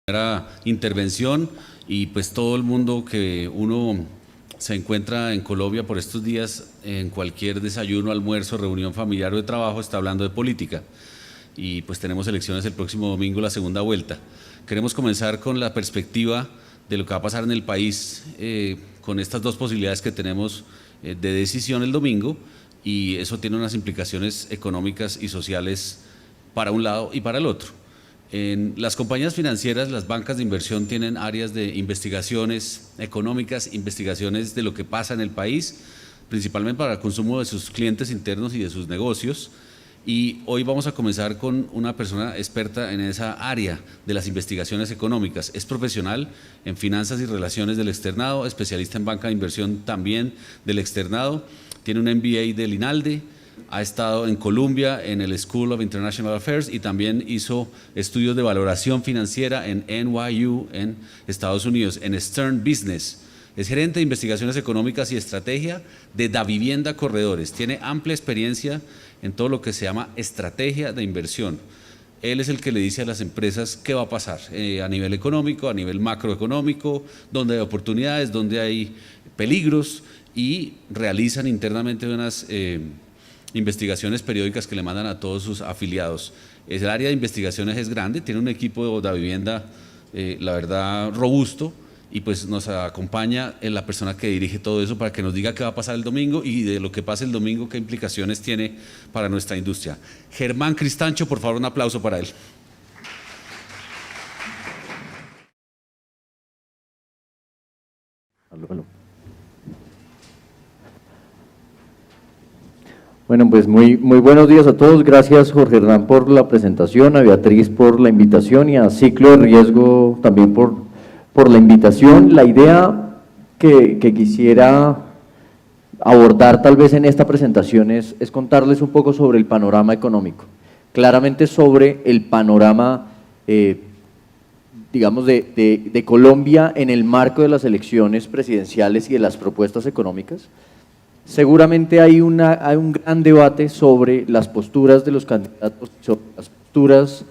Primera intervención y pues todo el mundo que uno se encuentra en Colombia por estos días, en cualquier desayuno, almuerzo, reunión familiar o de trabajo, está hablando de política. Y pues tenemos elecciones el próximo domingo, la segunda vuelta. Queremos comenzar con la perspectiva de lo que va a pasar en el país con estas dos posibilidades que tenemos de decisión el domingo, y eso tiene unas implicaciones económicas y sociales para un lado y para el otro. En las compañías financieras, las bancas de inversión tienen áreas de investigaciones económicas, investigaciones de lo que pasa en el país, principalmente para el consumo de sus clientes internos y de sus negocios. Y hoy vamos a comenzar con una persona experta en esa área de las investigaciones económicas. Es profesional en finanzas y relaciones del externado, especialista en banca de inversión también del externado, tiene un MBA del INALDE, ha estado en Columbia en el School of International Affairs y también hizo estudios de valoración financiera en NYU en Estados Unidos, en Stern Business. Es gerente de investigaciones económicas y estrategia de Davivienda Corredores. Tiene amplia experiencia en todo lo que se llama estrategia de inversión. Él es el que le dice a las empresas qué va a pasar a nivel económico, a nivel macroeconómico, dónde hay oportunidades, dónde hay peligros, y realizan internamente unas investigaciones periódicas que le mandan a todos sus afiliados. El área de investigaciones es grande, tiene un equipo de Davivienda, la verdad, robusto, y pues nos acompaña la persona que dirige todo eso para que nos diga qué va a pasar el domingo y de lo que pase el domingo, qué implicaciones tiene para nuestra industria. Germán Cristancho, por favor, un aplauso para él. Bueno, pues muy buenos días a todos. Gracias, Jorge Hernán, por la presentación, a Beatriz por la invitación y a Ciclo de Riesgo también por la invitación. La idea que quisiera abordar tal vez en esta presentación es contarles un poco sobre el panorama económico, claramente sobre el panorama, digamos, de Colombia en el marco de las elecciones presidenciales y de las propuestas económicas. Seguramente hay un gran debate sobre las posturas de los candidatos, sobre las posturas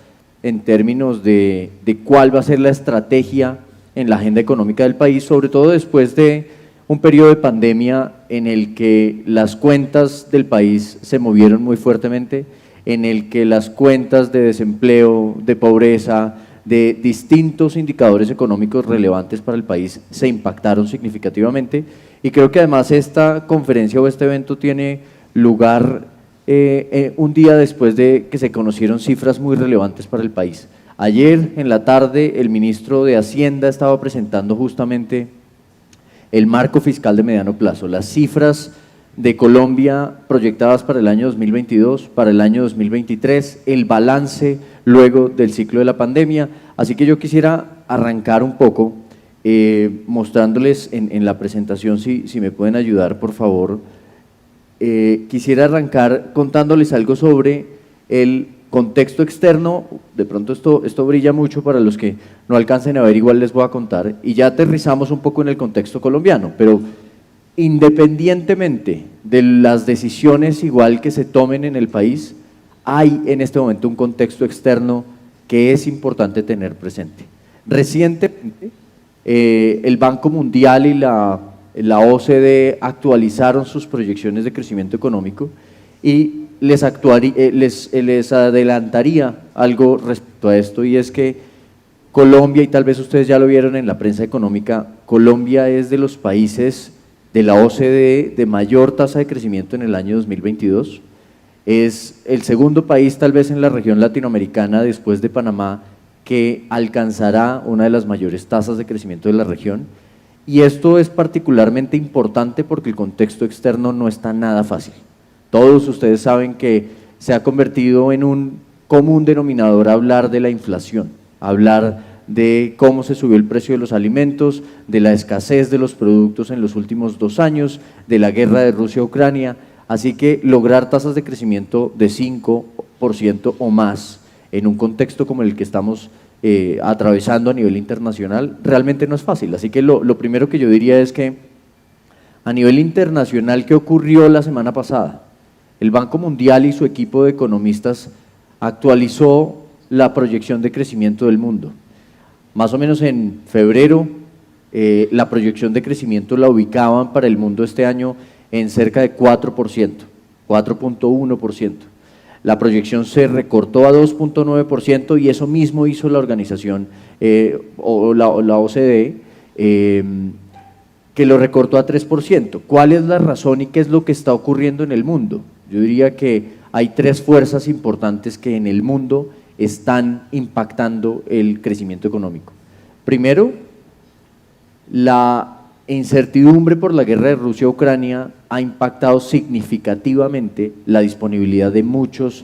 en términos de cuál va a ser la estrategia en la agenda económica del país, sobre todo después de un periodo de pandemia en el que las cuentas del país se movieron muy fuertemente, en el que las cuentas de desempleo, de pobreza, de distintos indicadores económicos relevantes para el país se impactaron significativamente. Y creo que además esta conferencia o este evento tiene lugar un día después de que se conocieron cifras muy relevantes para el país. Ayer en la tarde el ministro de Hacienda estaba presentando justamente el marco fiscal de mediano plazo, las cifras de Colombia proyectadas para el año 2022, para el año 2023, el balance luego del ciclo de la pandemia. Así que yo quisiera arrancar un poco mostrándoles en la presentación, si me pueden ayudar, por favor. Quisiera arrancar contándoles algo sobre el contexto externo. De pronto esto brilla mucho para los que no alcancen a ver, igual les voy a contar, y ya aterrizamos un poco en el contexto colombiano, pero independientemente de las decisiones igual que se tomen en el país, hay en este momento un contexto externo que es importante tener presente. Recientemente, el Banco Mundial y la OCDE actualizaron sus proyecciones de crecimiento económico y les adelantaría algo respecto a esto, y es que Colombia, y tal vez ustedes ya lo vieron en la prensa económica, Colombia es de los países de la OCDE de mayor tasa de crecimiento en el año 2022, es el segundo país tal vez en la región latinoamericana después de Panamá que alcanzará una de las mayores tasas de crecimiento de la región, y esto es particularmente importante porque el contexto externo no está nada fácil. Todos ustedes saben que se ha convertido en un común denominador hablar de la inflación, hablar de cómo se subió el precio de los alimentos, de la escasez de los productos en los últimos 2 años, de la guerra de Rusia a Ucrania. Así que lograr tasas de crecimiento de 5% o más en un contexto como el que estamos atravesando a nivel internacional realmente no es fácil. Así que lo primero que yo diría es que a nivel internacional, ¿qué ocurrió la semana pasada? El Banco Mundial y su equipo de economistas actualizó la proyección de crecimiento del mundo. Más o menos en febrero, la proyección de crecimiento la ubicaban para el mundo este año en cerca de 4%, 4.1%. La proyección se recortó a 2.9% y eso mismo hizo la organización o la OCDE, que lo recortó a 3%. ¿Cuál es la razón y qué es lo que está ocurriendo en el mundo? Yo diría que hay tres fuerzas importantes que en el mundo están impactando el crecimiento económico. Primero, la incertidumbre por la guerra de Rusia-Ucrania ha impactado significativamente la disponibilidad de muchos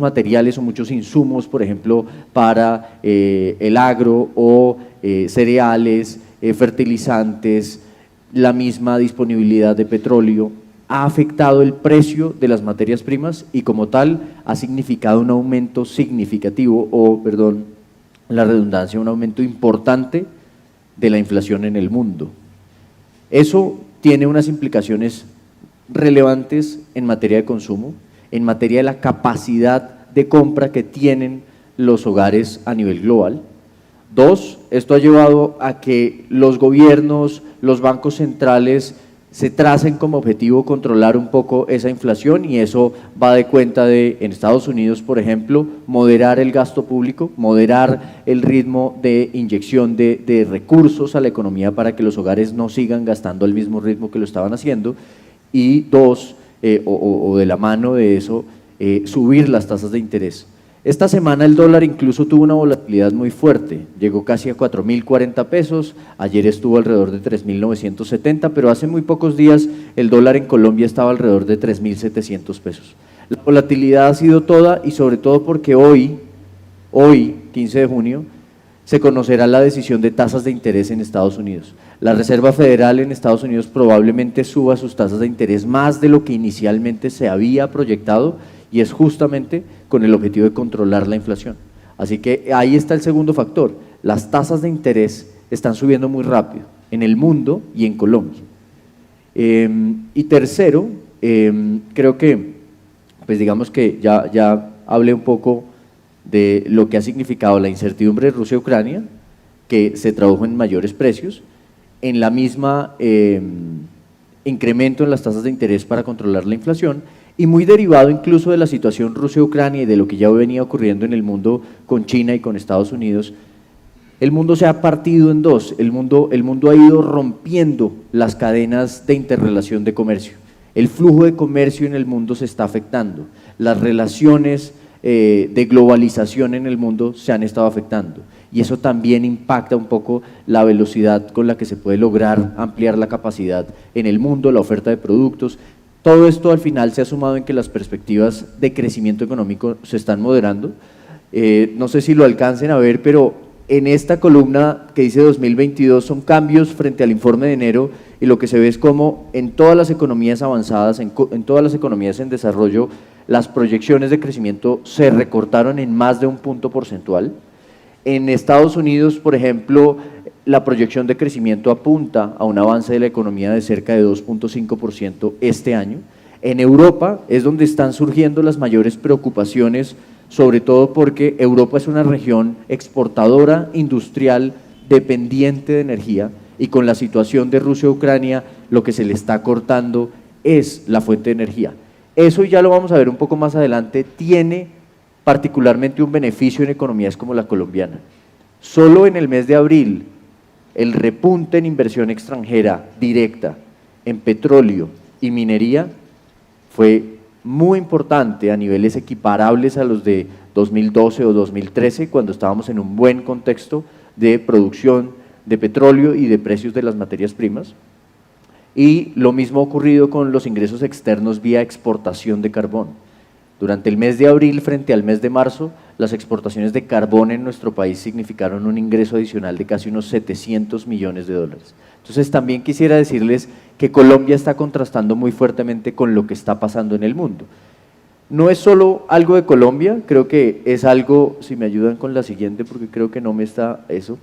materiales o muchos insumos, por ejemplo, para el agro o cereales, fertilizantes, la misma disponibilidad de petróleo. Ha afectado el precio de las materias primas y como tal ha significado un aumento significativo la redundancia, un aumento importante de la inflación en el mundo. Eso tiene unas implicaciones relevantes en materia de consumo, en materia de la capacidad de compra que tienen los hogares a nivel global. Dos, esto ha llevado a que los gobiernos, los bancos centrales se tracen como objetivo controlar un poco esa inflación y eso va de cuenta de, en Estados Unidos, por ejemplo, moderar el gasto público, moderar el ritmo de inyección de recursos a la economía para que los hogares no sigan gastando al mismo ritmo que lo estaban haciendo y dos, o de la mano de eso, subir las tasas de interés. Esta semana el dólar incluso tuvo una volatilidad muy fuerte, llegó casi a 4.040 pesos, ayer estuvo alrededor de 3.970, pero hace muy pocos días el dólar en Colombia estaba alrededor de 3.700 pesos. La volatilidad ha sido toda y sobre todo porque hoy, 15 de junio, se conocerá la decisión de tasas de interés en Estados Unidos. La Reserva Federal en Estados Unidos probablemente suba sus tasas de interés más de lo que inicialmente se había proyectado y es justamente con el objetivo de controlar la inflación. Así que ahí está el segundo factor, las tasas de interés están subiendo muy rápido en el mundo y en Colombia. Y tercero, creo que, pues digamos que ya hablé un poco de lo que ha significado la incertidumbre de Rusia-Ucrania, que se tradujo en mayores precios, en la misma incremento en las tasas de interés para controlar la inflación, y muy derivado incluso de la situación Rusia-Ucrania y de lo que ya venía ocurriendo en el mundo con China y con Estados Unidos, el mundo se ha partido en dos, el mundo ha ido rompiendo las cadenas de interrelación de comercio, el flujo de comercio en el mundo se está afectando, las relaciones de globalización en el mundo se han estado afectando y eso también impacta un poco la velocidad con la que se puede lograr ampliar la capacidad en el mundo, la oferta de productos. Todo esto al final se ha sumado en que las perspectivas de crecimiento económico se están moderando. No sé si lo alcancen a ver, pero en esta columna que dice 2022 son cambios frente al informe de enero y lo que se ve es como en todas las economías avanzadas, en todas las economías en desarrollo, las proyecciones de crecimiento se recortaron en más de un punto porcentual. En Estados Unidos, por ejemplo, la proyección de crecimiento apunta a un avance de la economía de cerca de 2.5% este año. En Europa es donde están surgiendo las mayores preocupaciones, sobre todo porque Europa es una región exportadora industrial dependiente de energía y con la situación de Rusia-Ucrania lo que se le está cortando es la fuente de energía. Eso ya lo vamos a ver un poco más adelante, tiene particularmente un beneficio en economías como la colombiana. Solo en el mes de abril, el repunte en inversión extranjera directa en petróleo y minería fue muy importante a niveles equiparables a los de 2012 o 2013, cuando estábamos en un buen contexto de producción de petróleo y de precios de las materias primas. Y lo mismo ha ocurrido con los ingresos externos vía exportación de carbón. Durante el mes de abril frente al mes de marzo, las exportaciones de carbón en nuestro país significaron un ingreso adicional de casi unos 700 millones de dólares. Entonces también quisiera decirles que Colombia está contrastando muy fuertemente con lo que está pasando en el mundo. No es solo algo de Colombia, creo que es algo, si me ayudan con la siguiente porque creo que no me está eso,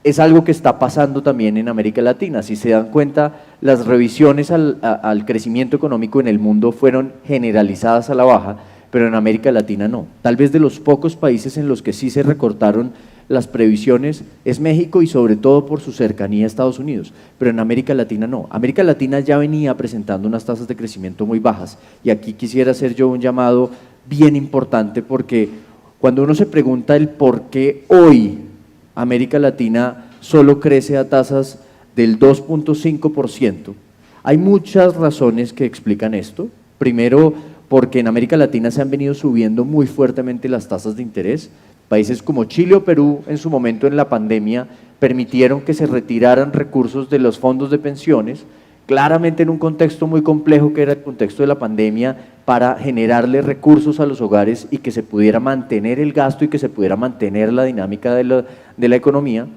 es algo que está pasando también en América Latina. Si se dan cuenta, las revisiones al crecimiento económico en el mundo fueron generalizadas a la baja, pero en América Latina no. Tal vez de los pocos países en los que sí se recortaron las previsiones es México y sobre todo por su cercanía a Estados Unidos, pero en América Latina no. América Latina ya venía presentando unas tasas de crecimiento muy bajas y aquí quisiera hacer yo un llamado bien importante porque cuando uno se pregunta el por qué hoy América Latina solo crece a tasas del 2.5%, hay muchas razones que explican esto. Primero, porque en América Latina se han venido subiendo muy fuertemente las tasas de interés. Países como Chile o Perú en su momento en la pandemia permitieron que se retiraran recursos de los fondos de pensiones, claramente en un contexto muy complejo que era el contexto de la pandemia, para generarle recursos a los hogares y que se pudiera mantener el gasto y que se pudiera mantener la dinámica de la economía.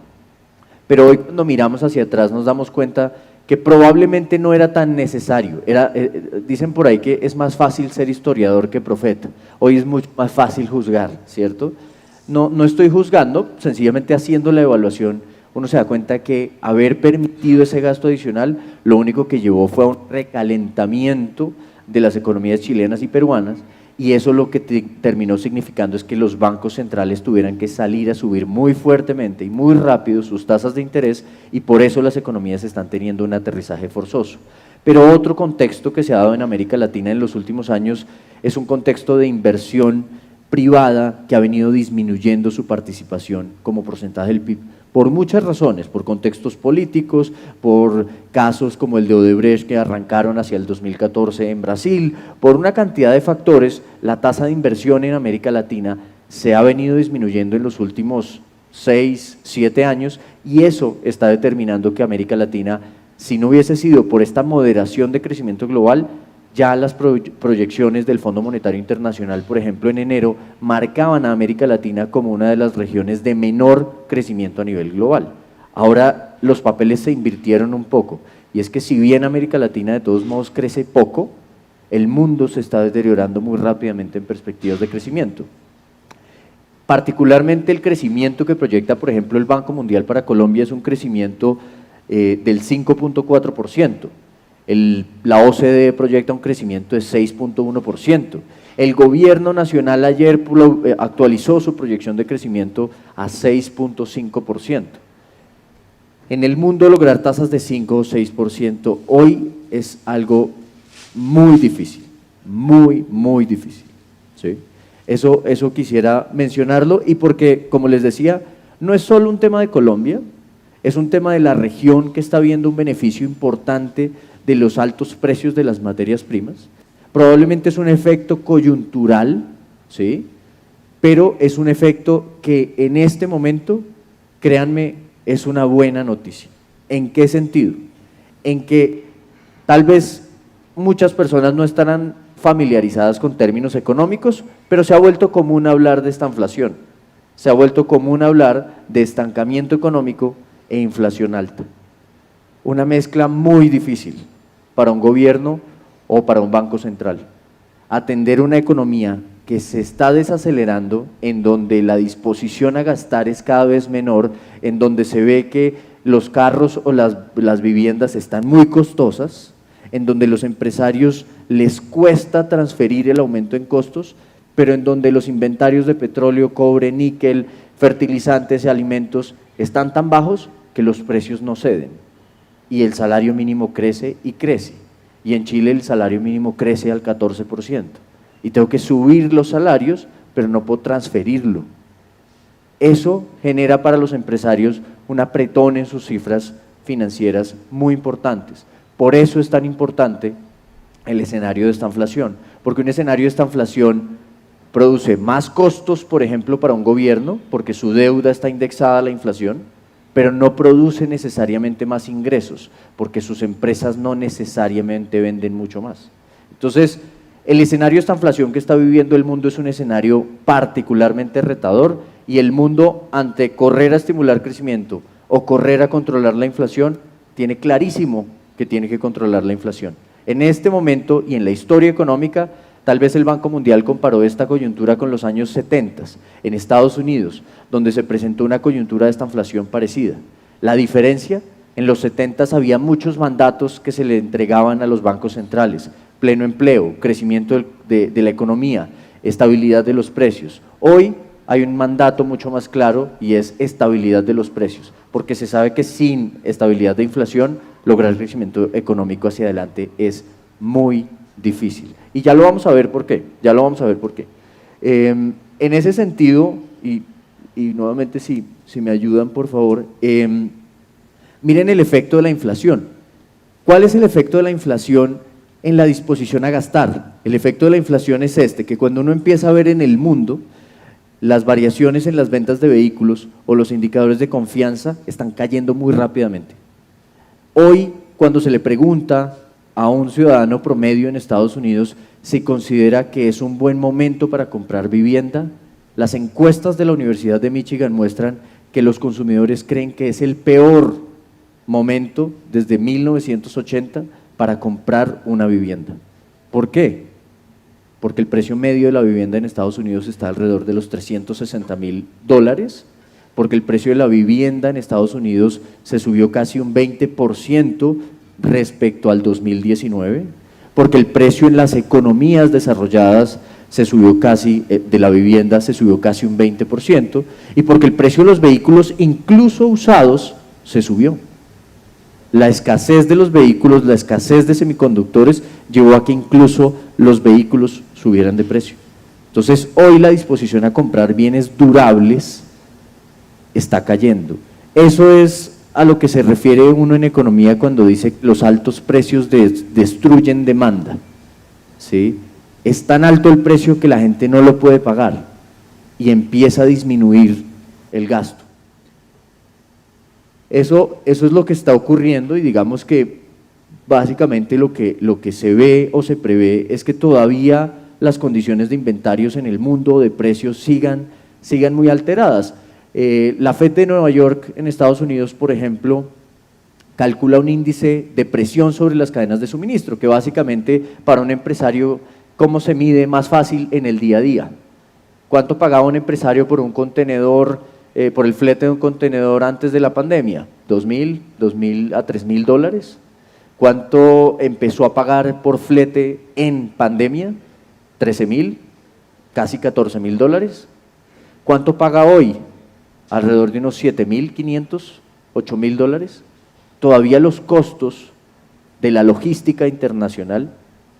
Pero hoy cuando miramos hacia atrás nos damos cuenta que probablemente no era tan necesario. Dicen por ahí que es más fácil ser historiador que profeta. Hoy es mucho más fácil juzgar, ¿cierto? No estoy juzgando, sencillamente haciendo la evaluación, uno se da cuenta que haber permitido ese gasto adicional, lo único que llevó fue a un recalentamiento de las economías chilenas y peruanas, y eso lo que terminó significando es que los bancos centrales tuvieran que salir a subir muy fuertemente y muy rápido sus tasas de interés, y por eso las economías están teniendo un aterrizaje forzoso. Pero otro contexto que se ha dado en América Latina en los últimos años es un contexto de inversión privada que ha venido disminuyendo su participación como porcentaje del PIB por muchas razones, por contextos políticos, por casos como el de Odebrecht que arrancaron hacia el 2014 en Brasil, por una cantidad de factores. La tasa de inversión en América Latina se ha venido disminuyendo en los últimos 6, 7 años y eso está determinando que América Latina, si no hubiese sido por esta moderación de crecimiento global, ya las proyecciones del Fondo Monetario Internacional, por ejemplo, en enero, marcaban a América Latina como una de las regiones de menor crecimiento a nivel global. Ahora los papeles se invirtieron un poco, y es que si bien América Latina de todos modos crece poco, el mundo se está deteriorando muy rápidamente en perspectivas de crecimiento. Particularmente el crecimiento que proyecta, por ejemplo, el Banco Mundial para Colombia es un crecimiento del 5.4%. La OCDE proyecta un crecimiento de 6.1%. El gobierno nacional ayer actualizó su proyección de crecimiento a 6.5%. En el mundo lograr tasas de 5 o 6% hoy es algo muy difícil, muy difícil, ¿sí? Eso quisiera mencionarlo y porque, como les decía, no es solo un tema de Colombia, es un tema de la región que está viendo un beneficio importante de los altos precios de las materias primas. Probablemente es un efecto coyuntural, ¿sí? Pero es un efecto que en este momento, créanme, es una buena noticia. ¿En qué sentido? En que tal vez muchas personas no estarán familiarizadas con términos económicos, pero se ha vuelto común hablar de esta inflación, se ha vuelto común hablar de estancamiento económico e inflación alta. Una mezcla muy difícil para un gobierno o para un banco central. Atender una economía que se está desacelerando, en donde la disposición a gastar es cada vez menor, en donde se ve que los carros o las viviendas están muy costosas, en donde los empresarios les cuesta transferir el aumento en costos, pero en donde los inventarios de petróleo, cobre, níquel, fertilizantes y alimentos están tan bajos que los precios no ceden. Y el salario mínimo crece y crece. Y en Chile el salario mínimo crece al 14%. Y tengo que subir los salarios, pero no puedo transferirlo. Eso genera para los empresarios un apretón en sus cifras financieras muy importantes. Por eso es tan importante el escenario de esta inflación, porque un escenario de esta inflación produce más costos, por ejemplo, para un gobierno, porque su deuda está indexada a la inflación, pero no produce necesariamente más ingresos, porque sus empresas no necesariamente venden mucho más. Entonces, el escenario de esta inflación que está viviendo el mundo es un escenario particularmente retador y el mundo, ante correr a estimular crecimiento o correr a controlar la inflación, tiene clarísimo que tiene que controlar la inflación. En este momento y en la historia económica, tal vez el Banco Mundial comparó esta coyuntura con los años 70 en Estados Unidos, donde se presentó una coyuntura de esta inflación parecida. La diferencia, en los 70 había muchos mandatos que se le entregaban a los bancos centrales: pleno empleo, crecimiento de la economía, estabilidad de los precios. Hoy hay un mandato mucho más claro y es estabilidad de los precios, porque se sabe que sin estabilidad de inflación lograr el crecimiento económico hacia adelante es muy difícil. Y ya lo vamos a ver por qué, en ese sentido, y nuevamente si me ayudan por favor, miren el efecto de la inflación. ¿Cuál es el efecto de la inflación en la disposición a gastar? El efecto de la inflación es que cuando uno empieza a ver en el mundo las variaciones en las ventas de vehículos o los indicadores de confianza están cayendo muy rápidamente. Hoy, cuando se le pregunta a un ciudadano promedio en Estados Unidos si considera que es un buen momento para comprar vivienda, las encuestas de la Universidad de Michigan muestran que los consumidores creen que es el peor momento desde 1980 para comprar una vivienda. ¿Por qué? Porque el precio medio de la vivienda en Estados Unidos está alrededor de los $360,000, porque el precio de la vivienda en Estados Unidos se subió casi un 20% respecto al 2019, porque el precio en las economías desarrolladas se subió casi, de la vivienda se subió casi un 20%, y porque el precio de los vehículos, incluso usados, se subió. La escasez de los vehículos, la escasez de semiconductores llevó a que incluso los vehículos subieran de precio. Entonces, hoy la disposición a comprar bienes durables está cayendo. Eso es a lo que se refiere uno en economía cuando dice que los altos precios destruyen demanda, ¿sí? Es tan alto el precio que la gente no lo puede pagar y empieza a disminuir el gasto. Eso es lo que está ocurriendo, y digamos que básicamente lo que se ve o se prevé es que todavía las condiciones de inventarios en el mundo, de precios, sigan muy alteradas. La FED de Nueva York en Estados Unidos, por ejemplo, calcula un índice de presión sobre las cadenas de suministro, que básicamente para un empresario, ¿cómo se mide más fácil en el día a día? ¿Cuánto pagaba un empresario por un contenedor, por el flete de un contenedor antes de la pandemia? $2,000 a $3,000. ¿Cuánto empezó a pagar por flete en pandemia? $13,000, casi $14,000. ¿Cuánto paga hoy? Alrededor de unos $7,500, $8,000. Todavía los costos de la logística internacional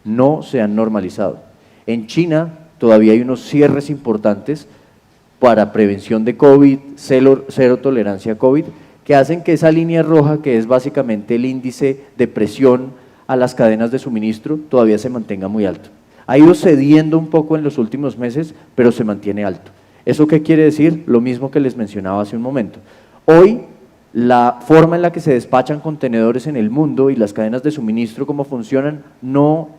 no se han normalizado. En China todavía hay unos cierres importantes para prevención de COVID, cero tolerancia a COVID, que hacen que esa línea roja, que es básicamente el índice de presión a las cadenas de suministro, todavía se mantenga muy alto. Ha ido cediendo un poco en los últimos meses, pero se mantiene alto. ¿Eso qué quiere decir? Lo mismo que les mencionaba hace un momento. Hoy, la forma en la que se despachan contenedores en el mundo y las cadenas de suministro, cómo funcionan, no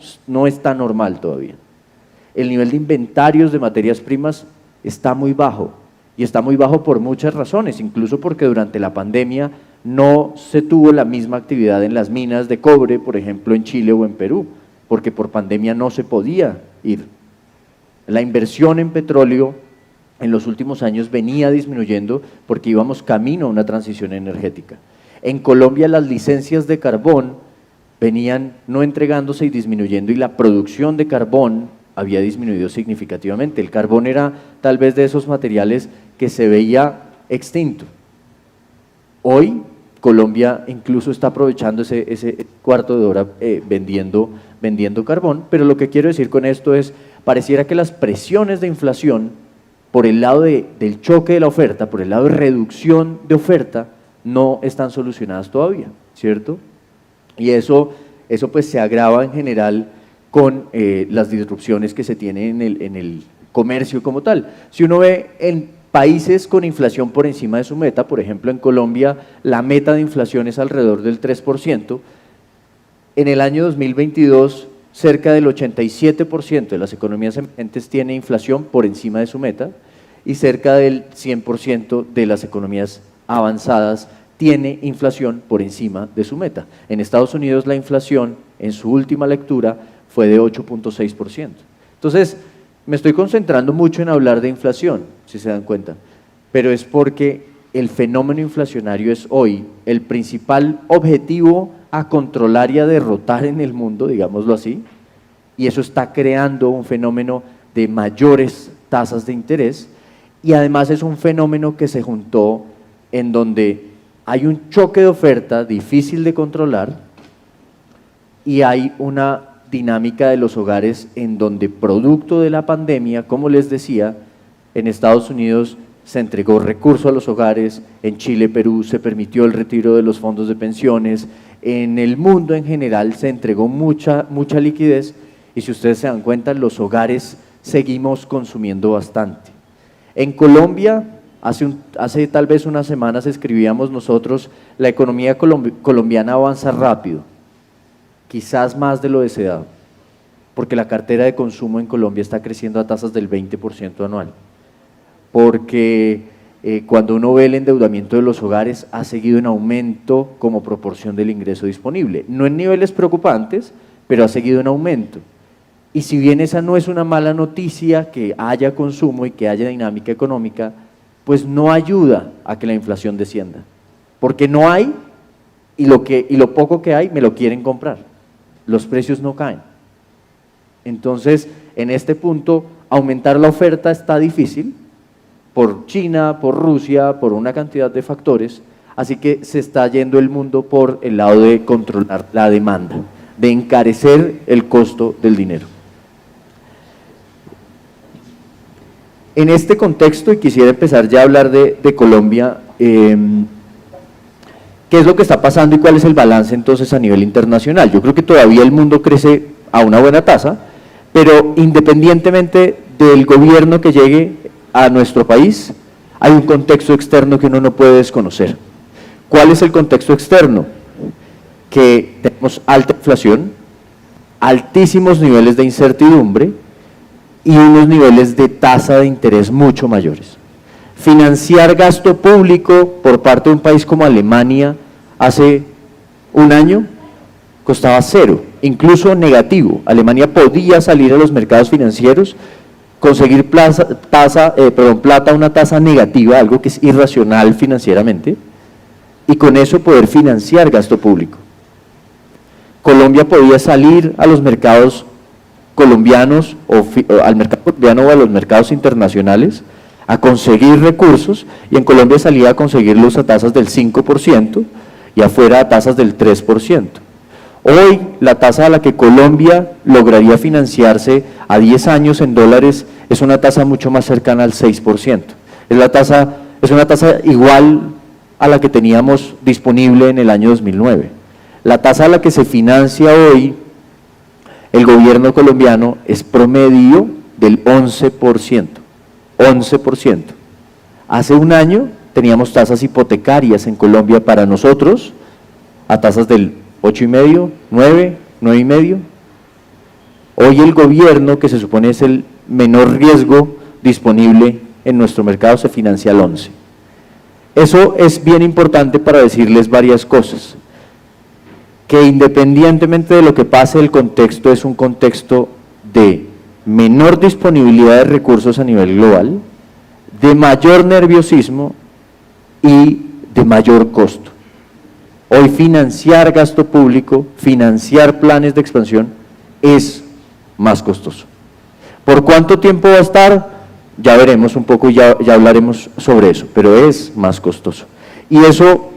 está normal todavía. El nivel de inventarios de materias primas está muy bajo, y está muy bajo por muchas razones, incluso porque durante la pandemia no se tuvo la misma actividad en las minas de cobre, por ejemplo en Chile o en Perú, porque por pandemia no se podía ir. La inversión en petróleo en los últimos años venía disminuyendo porque íbamos camino a una transición energética. En Colombia las licencias de carbón venían no entregándose y disminuyendo, y la producción de carbón había disminuido significativamente. El carbón era tal vez de esos materiales que se veía extinto. Hoy Colombia incluso está aprovechando ese cuarto de hora vendiendo carbón, pero lo que quiero decir con esto es, pareciera que las presiones de inflación por el lado del choque de la oferta, por el lado de reducción de oferta, no están solucionadas todavía, ¿cierto? Y eso pues se agrava en general con las disrupciones que se tienen en el comercio como tal. Si uno ve en países con inflación por encima de su meta, por ejemplo en Colombia la meta de inflación es alrededor del 3%, en el año 2022 cerca del 87% de las economías emergentes tiene inflación por encima de su meta, y cerca del 100% de las economías avanzadas tiene inflación por encima de su meta. En Estados Unidos la inflación en su última lectura fue de 8.6%. Entonces, me estoy concentrando mucho en hablar de inflación, si se dan cuenta, pero es porque el fenómeno inflacionario es hoy el principal objetivo a controlar y a derrotar en el mundo, digámoslo así, y eso está creando un fenómeno de mayores tasas de interés, y además es un fenómeno que se juntó en donde hay un choque de oferta difícil de controlar y hay una dinámica de los hogares en donde, producto de la pandemia, como les decía, en Estados Unidos se entregó recurso a los hogares, en Chile, Perú se permitió el retiro de los fondos de pensiones, en el mundo en general se entregó mucha liquidez, y si ustedes se dan cuenta, los hogares seguimos consumiendo bastante. En Colombia, hace tal vez unas semanas escribíamos nosotros, la economía colombiana avanza rápido, quizás más de lo deseado, porque la cartera de consumo en Colombia está creciendo a tasas del 20% anual, porque cuando uno ve el endeudamiento de los hogares ha seguido en aumento como proporción del ingreso disponible, no en niveles preocupantes, pero ha seguido en aumento. Y si bien esa no es una mala noticia, que haya consumo y que haya dinámica económica, pues no ayuda a que la inflación descienda, porque no hay, y lo poco que hay me lo quieren comprar, los precios no caen. Entonces, en este punto, aumentar la oferta está difícil, por China, por Rusia, por una cantidad de factores, así que se está yendo el mundo por el lado de controlar la demanda, de encarecer el costo del dinero. En este contexto, y quisiera empezar ya a hablar de Colombia, ¿qué es lo que está pasando y cuál es el balance entonces a nivel internacional? Yo creo que todavía el mundo crece a una buena tasa, pero independientemente del gobierno que llegue a nuestro país, hay un contexto externo que uno no puede desconocer. ¿Cuál es el contexto externo? Que tenemos alta inflación, altísimos niveles de incertidumbre, y unos niveles de tasa de interés mucho mayores. Financiar gasto público por parte de un país como Alemania hace un año costaba cero, incluso negativo. Alemania podía salir a los mercados financieros, conseguir plata a una tasa negativa, algo que es irracional financieramente, y con eso poder financiar gasto público. Colombia podía salir a los mercados colombianos al mercado colombiano o a los mercados internacionales a conseguir recursos, y en Colombia salía a conseguirlos a tasas del 5% y afuera a tasas del 3%. Hoy la tasa a la que Colombia lograría financiarse a 10 años en dólares es una tasa mucho más cercana al 6%. Es una tasa igual a la que teníamos disponible en el año 2009. La tasa a la que se financia hoy el gobierno colombiano es promedio del 11%. 11%. Hace un año teníamos tasas hipotecarias en Colombia para nosotros a tasas del 8,5, 9, 9,5. Hoy el gobierno, que se supone es el menor riesgo disponible en nuestro mercado, se financia al 11. Eso es bien importante para decirles varias cosas. Que independientemente de lo que pase, el contexto es un contexto de menor disponibilidad de recursos a nivel global, de mayor nerviosismo y de mayor costo. Hoy financiar gasto público, financiar planes de expansión es más costoso. ¿Por cuánto tiempo va a estar? Ya veremos un poco y ya hablaremos sobre eso, pero es más costoso. Y eso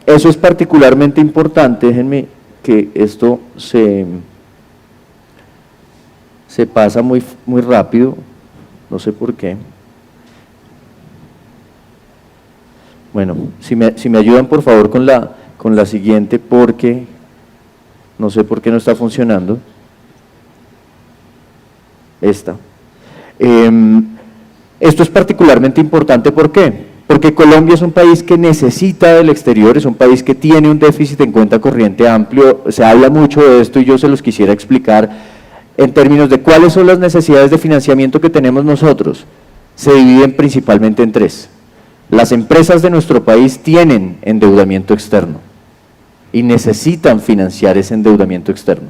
es particularmente importante. Déjenme que esto se pasa muy rápido, no sé por qué. Bueno, si me ayudan por favor con la siguiente, porque no sé por qué no está funcionando. Esta. Esto es particularmente importante, ¿por qué? Porque Colombia es un país que necesita del exterior, es un país que tiene un déficit en cuenta corriente amplio, se habla mucho de esto y yo se los quisiera explicar en términos de cuáles son las necesidades de financiamiento que tenemos nosotros. Se dividen principalmente en tres. Las empresas de nuestro país tienen endeudamiento externo y necesitan financiar ese endeudamiento externo.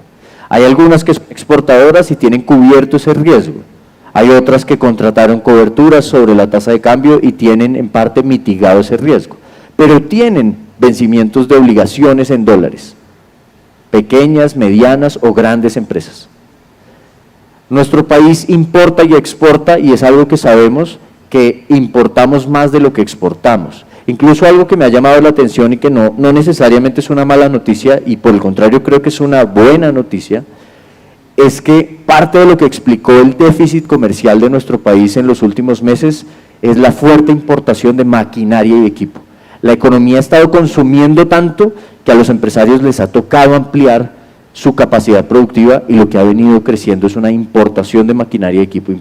Hay algunas que son exportadoras y tienen cubierto ese riesgo. Hay otras que contrataron coberturas sobre la tasa de cambio y tienen en parte mitigado ese riesgo, pero tienen vencimientos de obligaciones en dólares, pequeñas, medianas o grandes empresas. Nuestro país importa y exporta y es algo que sabemos que importamos más de lo que exportamos. Incluso algo que me ha llamado la atención y que no necesariamente es una mala noticia y por el contrario creo que es una buena noticia, es que parte de lo que explicó el déficit comercial de nuestro país en los últimos meses es la fuerte importación de maquinaria y equipo. La economía ha estado consumiendo tanto que a los empresarios les ha tocado ampliar su capacidad productiva y lo que ha venido creciendo es una importación de maquinaria y equipo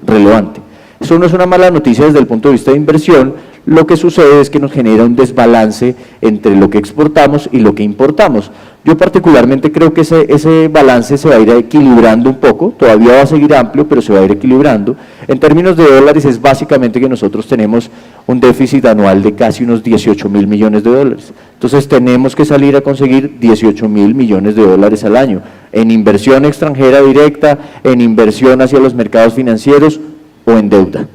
relevante. Eso no es una mala noticia desde el punto de vista de inversión, lo que sucede es que nos genera un desbalance entre lo que exportamos y lo que importamos. Yo particularmente creo que ese balance se va a ir equilibrando un poco, todavía va a seguir amplio, pero se va a ir equilibrando. En términos de dólares es básicamente que nosotros tenemos un déficit anual de casi unos 18.000 millones de dólares. Entonces tenemos que salir a conseguir 18.000 millones de dólares al año en inversión extranjera directa, en inversión hacia los mercados financieros o en deuda,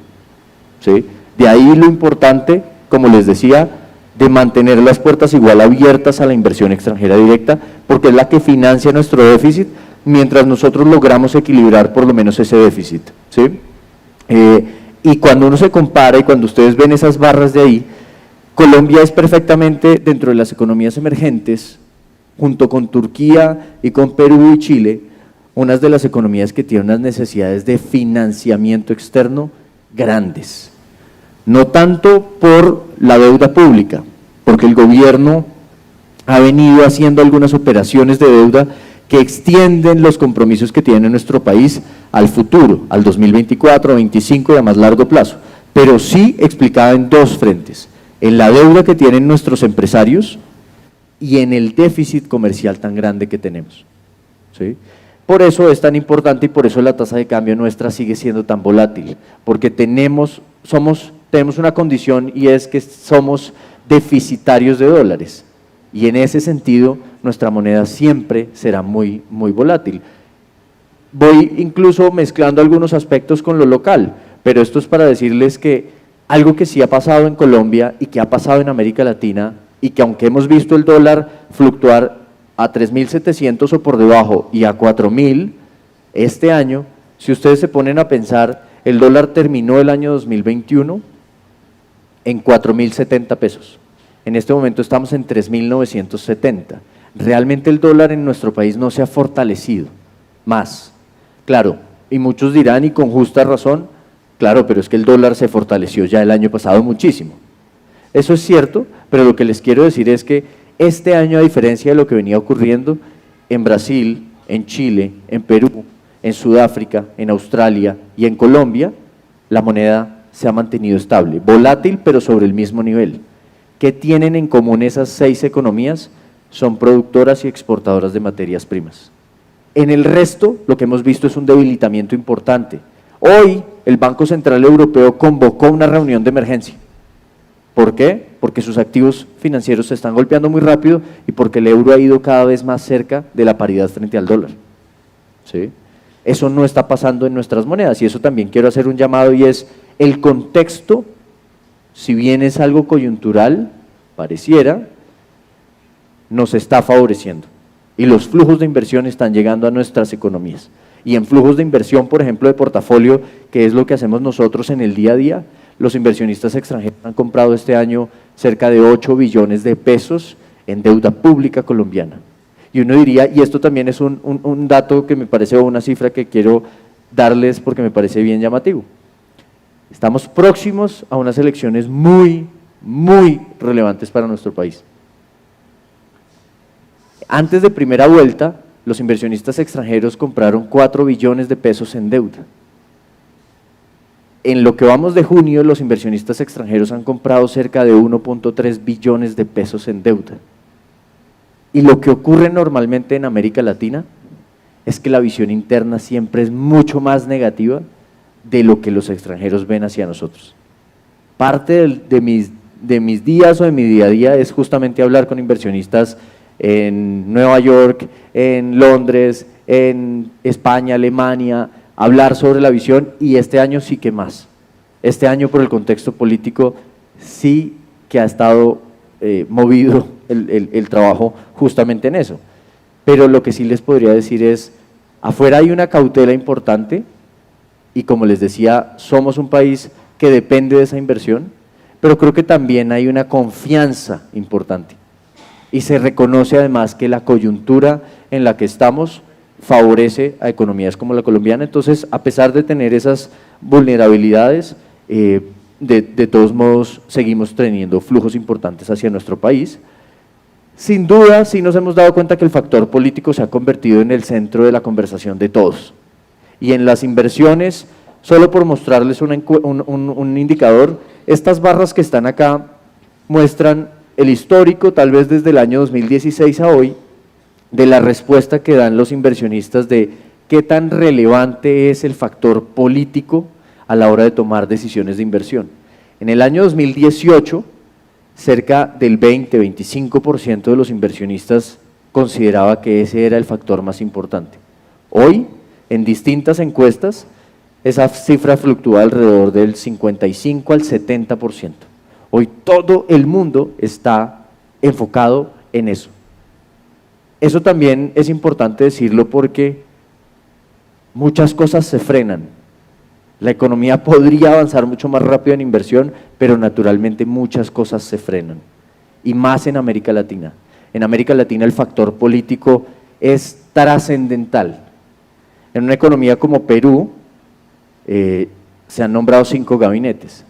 ¿sí? De ahí lo importante, como les decía, de mantener las puertas igual abiertas a la inversión extranjera directa, porque es la que financia nuestro déficit, mientras nosotros logramos equilibrar por lo menos ese déficit, ¿sí? Y cuando uno se compara y cuando ustedes ven esas barras de ahí, Colombia es perfectamente dentro de las economías emergentes, junto con Turquía y con Perú y Chile, unas de las economías que tienen unas necesidades de financiamiento externo grandes. No tanto por la deuda pública, porque el gobierno ha venido haciendo algunas operaciones de deuda que extienden los compromisos que tiene nuestro país al futuro, al 2024, 2025 y a más largo plazo, pero sí explicada en dos frentes, en la deuda que tienen nuestros empresarios y en el déficit comercial tan grande que tenemos, ¿sí? Por eso es tan importante y por eso la tasa de cambio nuestra sigue siendo tan volátil, porque tenemos una condición y es que somos deficitarios de dólares y en ese sentido nuestra moneda siempre será muy volátil. Voy incluso mezclando algunos aspectos con lo local, pero esto es para decirles que algo que sí ha pasado en Colombia y que ha pasado en América Latina y que aunque hemos visto el dólar fluctuar a 3.700 o por debajo y a 4.000 este año, si ustedes se ponen a pensar, el dólar terminó el año 2021 en 4.070 pesos. En este momento estamos en 3.970. Realmente el dólar en nuestro país no se ha fortalecido más. Claro, y muchos dirán, y con justa razón, claro, pero es que el dólar se fortaleció ya el año pasado muchísimo. Eso es cierto, pero lo que les quiero decir es que este año, a diferencia de lo que venía ocurriendo en Brasil, en Chile, en Perú, en Sudáfrica, en Australia y en Colombia, la moneda se ha mantenido estable, volátil pero sobre el mismo nivel. ¿Qué tienen en común esas 6 economías? Son productoras y exportadoras de materias primas. En el resto, lo que hemos visto es un debilitamiento importante. Hoy, el Banco Central Europeo convocó una reunión de emergencia. ¿Por qué? Porque sus activos financieros se están golpeando muy rápido y porque el euro ha ido cada vez más cerca de la paridad frente al dólar, ¿sí? Eso no está pasando en nuestras monedas y eso también quiero hacer un llamado y es el contexto, si bien es algo coyuntural, pareciera, nos está favoreciendo y los flujos de inversión están llegando a nuestras economías. Y en flujos de inversión, por ejemplo, de portafolio, que es lo que hacemos nosotros en el día a día, los inversionistas extranjeros han comprado este año cerca de 8 billones de pesos en deuda pública colombiana. Y uno diría, y esto también es un dato que me parece, o una cifra que quiero darles porque me parece bien llamativo. Estamos próximos a unas elecciones muy relevantes para nuestro país. Antes de primera vuelta, los inversionistas extranjeros compraron 4 billones de pesos en deuda. En lo que vamos de junio, los inversionistas extranjeros han comprado cerca de 1.3 billones de pesos en deuda. Y lo que ocurre normalmente en América Latina es que la visión interna siempre es mucho más negativa de lo que los extranjeros ven hacia nosotros. Parte de mis días o de mi día a día es justamente hablar con inversionistas en Nueva York, en Londres, en España, Alemania, hablar sobre la visión y este año sí que más. Este año por el contexto político sí que ha estado movido el trabajo justamente en eso. Pero lo que sí les podría decir es, Afuera hay una cautela importante y, como les decía, somos un país que depende de esa inversión, pero creo que también hay una confianza importante y se reconoce además que la coyuntura en la que estamos favorece a economías como la colombiana. Entonces, a pesar de tener esas vulnerabilidades, de todos modos seguimos teniendo flujos importantes hacia nuestro país. Sin duda, sí nos hemos dado cuenta que el factor político se ha convertido en el centro de la conversación de todos. Y en las inversiones, solo por mostrarles un indicador, estas barras que están acá muestran el histórico, tal vez desde el año 2016 a hoy, de la respuesta que dan los inversionistas de qué tan relevante es el factor político a la hora de tomar decisiones de inversión. En el año 2018, cerca del 20-25% de los inversionistas consideraba que ese era el factor más importante. Hoy, en distintas encuestas, esa cifra fluctúa alrededor del 55 al 70%. Hoy todo el mundo está enfocado en eso. Eso también es importante decirlo porque muchas cosas se frenan. La economía podría avanzar mucho más rápido en inversión, pero naturalmente muchas cosas se frenan, y más en América Latina. En América Latina el factor político es trascendental. En una economía como Perú se han nombrado 5 gabinetes.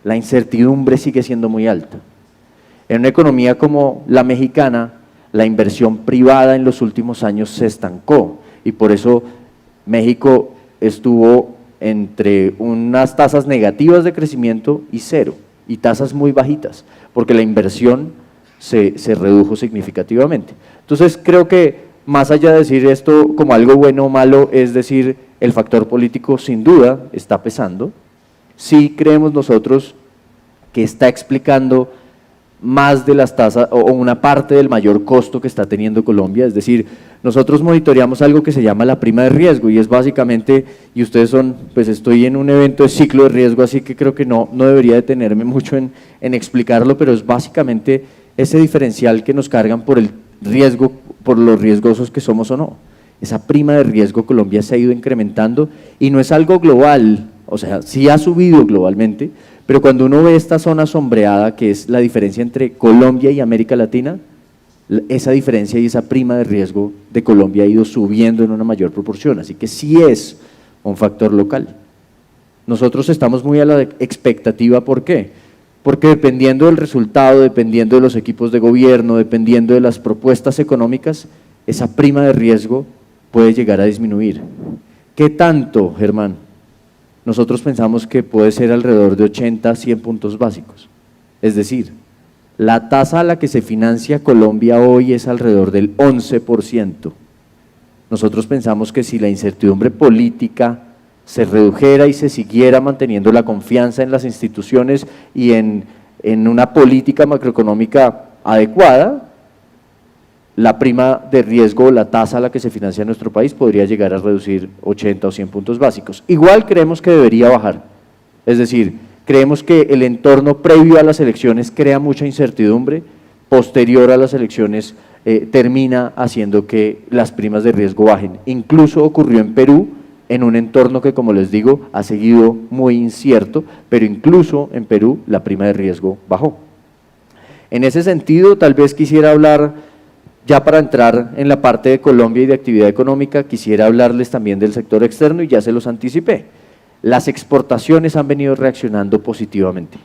La incertidumbre sigue siendo muy alta. En una economía como la mexicana, la inversión privada en los últimos años se estancó y por eso México estuvo entre unas tasas negativas de crecimiento y cero, y tasas muy bajitas, porque la inversión se redujo significativamente. Entonces creo que más allá de decir esto como algo bueno o malo, es decir, el factor político sin duda está pesando. Sí creemos nosotros que está explicando más de las tasas o una parte del mayor costo que está teniendo Colombia, es decir, nosotros monitoreamos algo que se llama la prima de riesgo y es básicamente, y ustedes son, pues estoy en un evento de ciclo de riesgo, así que creo que no debería detenerme mucho en explicarlo, pero es básicamente ese diferencial que nos cargan por el riesgo, por los riesgosos que somos o no. Esa prima de riesgo Colombia se ha ido incrementando y no es algo global, o sea, sí ha subido globalmente, pero cuando uno ve esta zona sombreada, que es la diferencia entre Colombia y América Latina, esa diferencia y esa prima de riesgo de Colombia ha ido subiendo en una mayor proporción, así que sí es un factor local. Nosotros estamos muy a la expectativa, ¿por qué? Porque dependiendo del resultado, dependiendo de los equipos de gobierno, dependiendo de las propuestas económicas, esa prima de riesgo puede llegar a disminuir. ¿Qué tanto, Germán? Nosotros pensamos que puede ser alrededor de 80 a 100 puntos básicos. Es decir, la tasa a la que se financia Colombia hoy es alrededor del 11%. Nosotros pensamos que si la incertidumbre política se redujera y se siguiera manteniendo la confianza en las instituciones y en una política macroeconómica adecuada, la prima de riesgo, la tasa a la que se financia nuestro país podría llegar a reducir 80 o 100 puntos básicos. Igual creemos que debería bajar, es decir, creemos que el entorno previo a las elecciones crea mucha incertidumbre, posterior a las elecciones termina haciendo que las primas de riesgo bajen. Incluso ocurrió en Perú, en un entorno que, como les digo, ha seguido muy incierto, pero incluso en Perú la prima de riesgo bajó. En ese sentido, tal vez quisiera hablar, ya para entrar en la parte de Colombia y de actividad económica, quisiera hablarles también del sector externo y ya se los anticipé. Las exportaciones han venido reaccionando positivamente.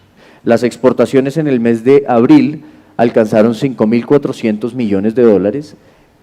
Las exportaciones en el mes de abril alcanzaron 5.400 millones de dólares,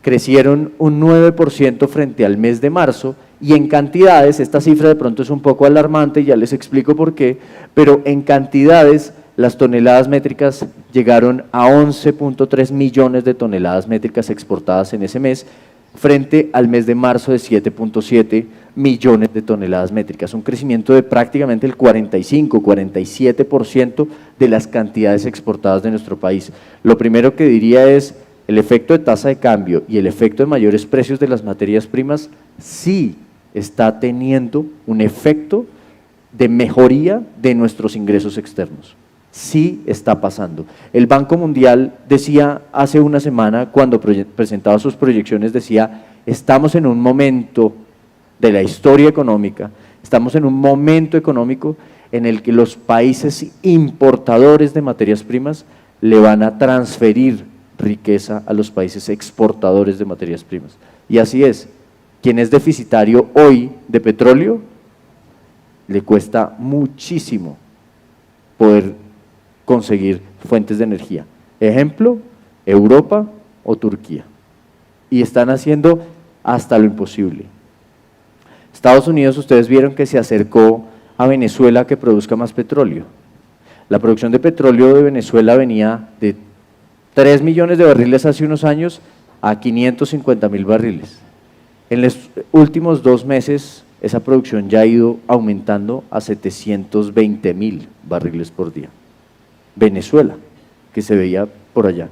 crecieron un 9% frente al mes de marzo y en cantidades, esta cifra de pronto es un poco alarmante, ya les explico por qué, pero en cantidades las toneladas métricas llegaron a 11.3 millones de toneladas métricas exportadas en ese mes, frente al mes de marzo de 7.7 millones de toneladas métricas, un crecimiento de prácticamente el 45-47% de las cantidades exportadas de nuestro país. Lo primero que diría es, el efecto de tasa de cambio y el efecto de mayores precios de las materias primas sí está teniendo un efecto de mejoría de nuestros ingresos externos. Sí está pasando. El Banco Mundial decía hace una semana, cuando presentaba sus proyecciones, decía, estamos en un momento de la historia económica, estamos en un momento económico en el que los países importadores de materias primas le van a transferir riqueza a los países exportadores de materias primas. Y así es, quien es deficitario hoy de petróleo, le cuesta muchísimo poder conseguir fuentes de energía. Ejemplo, Europa o Turquía. Y están haciendo hasta lo imposible. Estados Unidos, ustedes vieron que se acercó a Venezuela a que produzca más petróleo. La producción de petróleo de Venezuela venía de 3 millones de barriles hace unos años a 550.000 barriles. En los últimos 2 meses, esa producción ya ha ido aumentando a 720.000 barriles por día. Venezuela, que se veía por allá.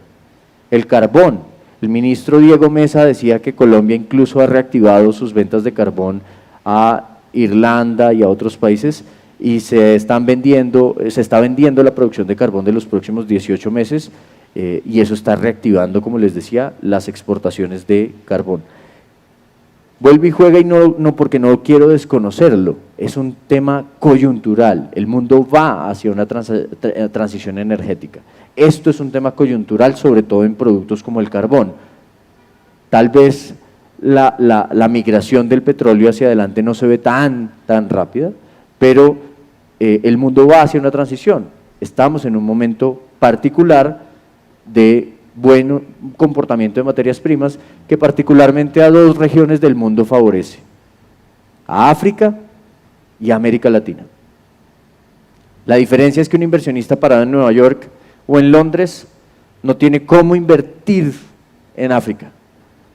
El carbón, el ministro Diego Mesa decía que Colombia incluso ha reactivado sus ventas de carbón a Irlanda y a otros países y se está vendiendo la producción de carbón de los próximos 18 meses y eso está reactivando, como les decía, las exportaciones de carbón. Vuelve y juega y no porque no quiero desconocerlo, es un tema coyuntural, el mundo va hacia una transición energética. Esto es un tema coyuntural, sobre todo en productos como el carbón. Tal vez la migración del petróleo hacia adelante no se ve tan rápida, pero el mundo va hacia una transición. Estamos en un momento particular de buen comportamiento de materias primas que particularmente a 2 regiones del mundo favorece, a África y a América Latina. La diferencia es que un inversionista parado en Nueva York o en Londres no tiene cómo invertir en África,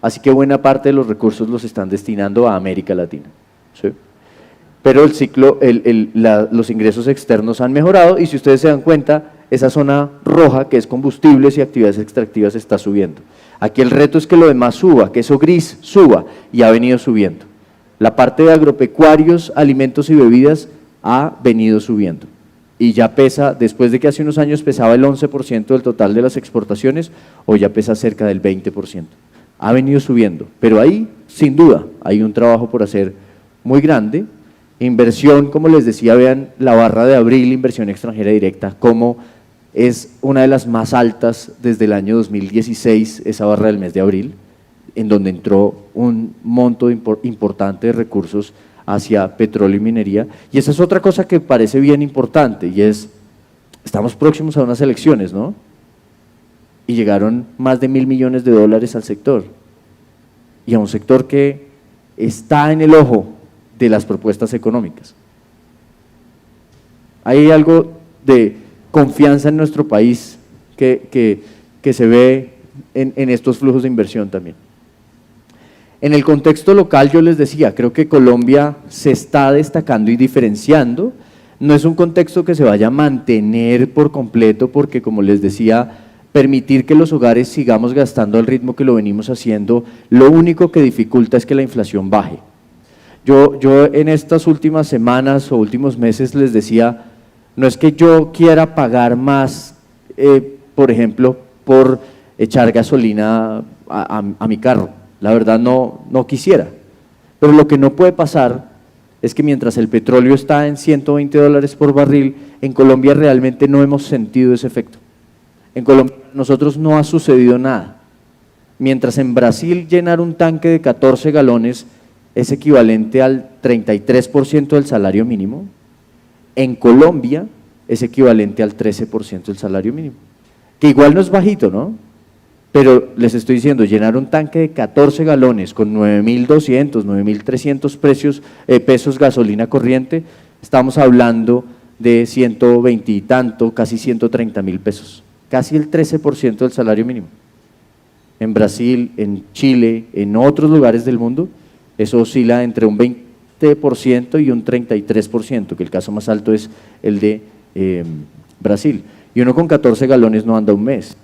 así que buena parte de los recursos los están destinando a América Latina, ¿sí? Pero el ciclo, los ingresos externos han mejorado y si ustedes se dan cuenta, esa zona roja, que es combustibles y actividades extractivas, está subiendo. Aquí el reto es que lo demás suba, que eso gris suba, y ha venido subiendo. La parte de agropecuarios, alimentos y bebidas ha venido subiendo. Y ya pesa, después de que hace unos años pesaba el 11% del total de las exportaciones, hoy ya pesa cerca del 20%. Ha venido subiendo, pero ahí, sin duda, hay un trabajo por hacer muy grande. Inversión, como les decía, vean la barra de abril, inversión extranjera directa, como es una de las más altas desde el año 2016, esa barra del mes de abril, en donde entró un monto importante de recursos hacia petróleo y minería. Y esa es otra cosa que parece bien importante, y es, estamos próximos a unas elecciones, ¿no? Y llegaron más de $1.000 millones al sector, y a un sector que está en el ojo de las propuestas económicas. Hay algo de confianza en nuestro país que se ve en estos flujos de inversión también. En el contexto local, yo les decía, creo que Colombia se está destacando y diferenciando. No es un contexto que se vaya a mantener por completo porque, como les decía, permitir que los hogares sigamos gastando al ritmo que lo venimos haciendo, lo único que dificulta es que la inflación baje. Yo en estas últimas semanas o últimos meses les decía, no es que yo quiera pagar más, por ejemplo, por echar gasolina a mi carro, la verdad no quisiera, pero lo que no puede pasar es que mientras el petróleo está en $120 por barril, en Colombia realmente no hemos sentido ese efecto. En Colombia nosotros no ha sucedido nada. Mientras en Brasil llenar un tanque de 14 galones es equivalente al 33% del salario mínimo, en Colombia es equivalente al 13% del salario mínimo, que igual no es bajito, ¿no? Pero les estoy diciendo, llenar un tanque de 14 galones con 9.200, 9.300 pesos gasolina corriente, estamos hablando de 120 y tanto, casi 130.000 pesos, casi el 13% del salario mínimo. En Brasil, en Chile, en otros lugares del mundo, eso oscila entre un 20% y un 33%, que el caso más alto es el de Brasil. Y uno con 14 galones no anda un mes,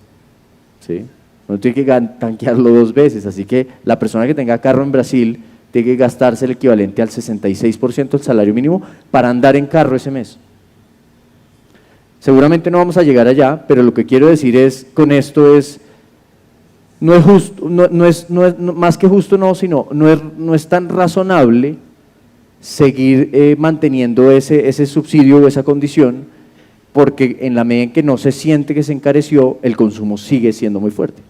¿sí? Uno tiene que tanquearlo 2 veces, así que la persona que tenga carro en Brasil tiene que gastarse el equivalente al 66% del salario mínimo para andar en carro ese mes. Seguramente no vamos a llegar allá, pero lo que quiero decir es, con esto es, no es justo, no es más que justo, no, sino no es tan razonable seguir manteniendo ese subsidio o esa condición, porque en la medida en que no se siente que se encareció, el consumo sigue siendo muy fuerte,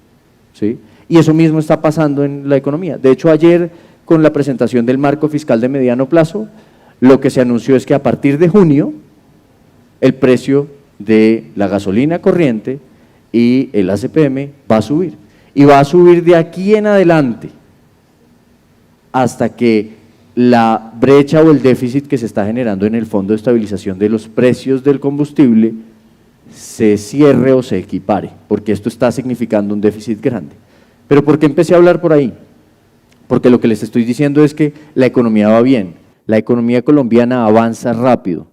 ¿sí? Y eso mismo está pasando en la economía. De hecho, ayer, con la presentación del marco fiscal de mediano plazo, lo que se anunció es que a partir de junio, el precio de la gasolina corriente y el ACPM va a subir. Y va a subir de aquí en adelante hasta que la brecha o el déficit que se está generando en el Fondo de Estabilización de los Precios del Combustible se cierre o se equipare, porque esto está significando un déficit grande. ¿Pero por qué empecé a hablar por ahí? Porque lo que les estoy diciendo es que la economía va bien, la economía colombiana avanza rápido,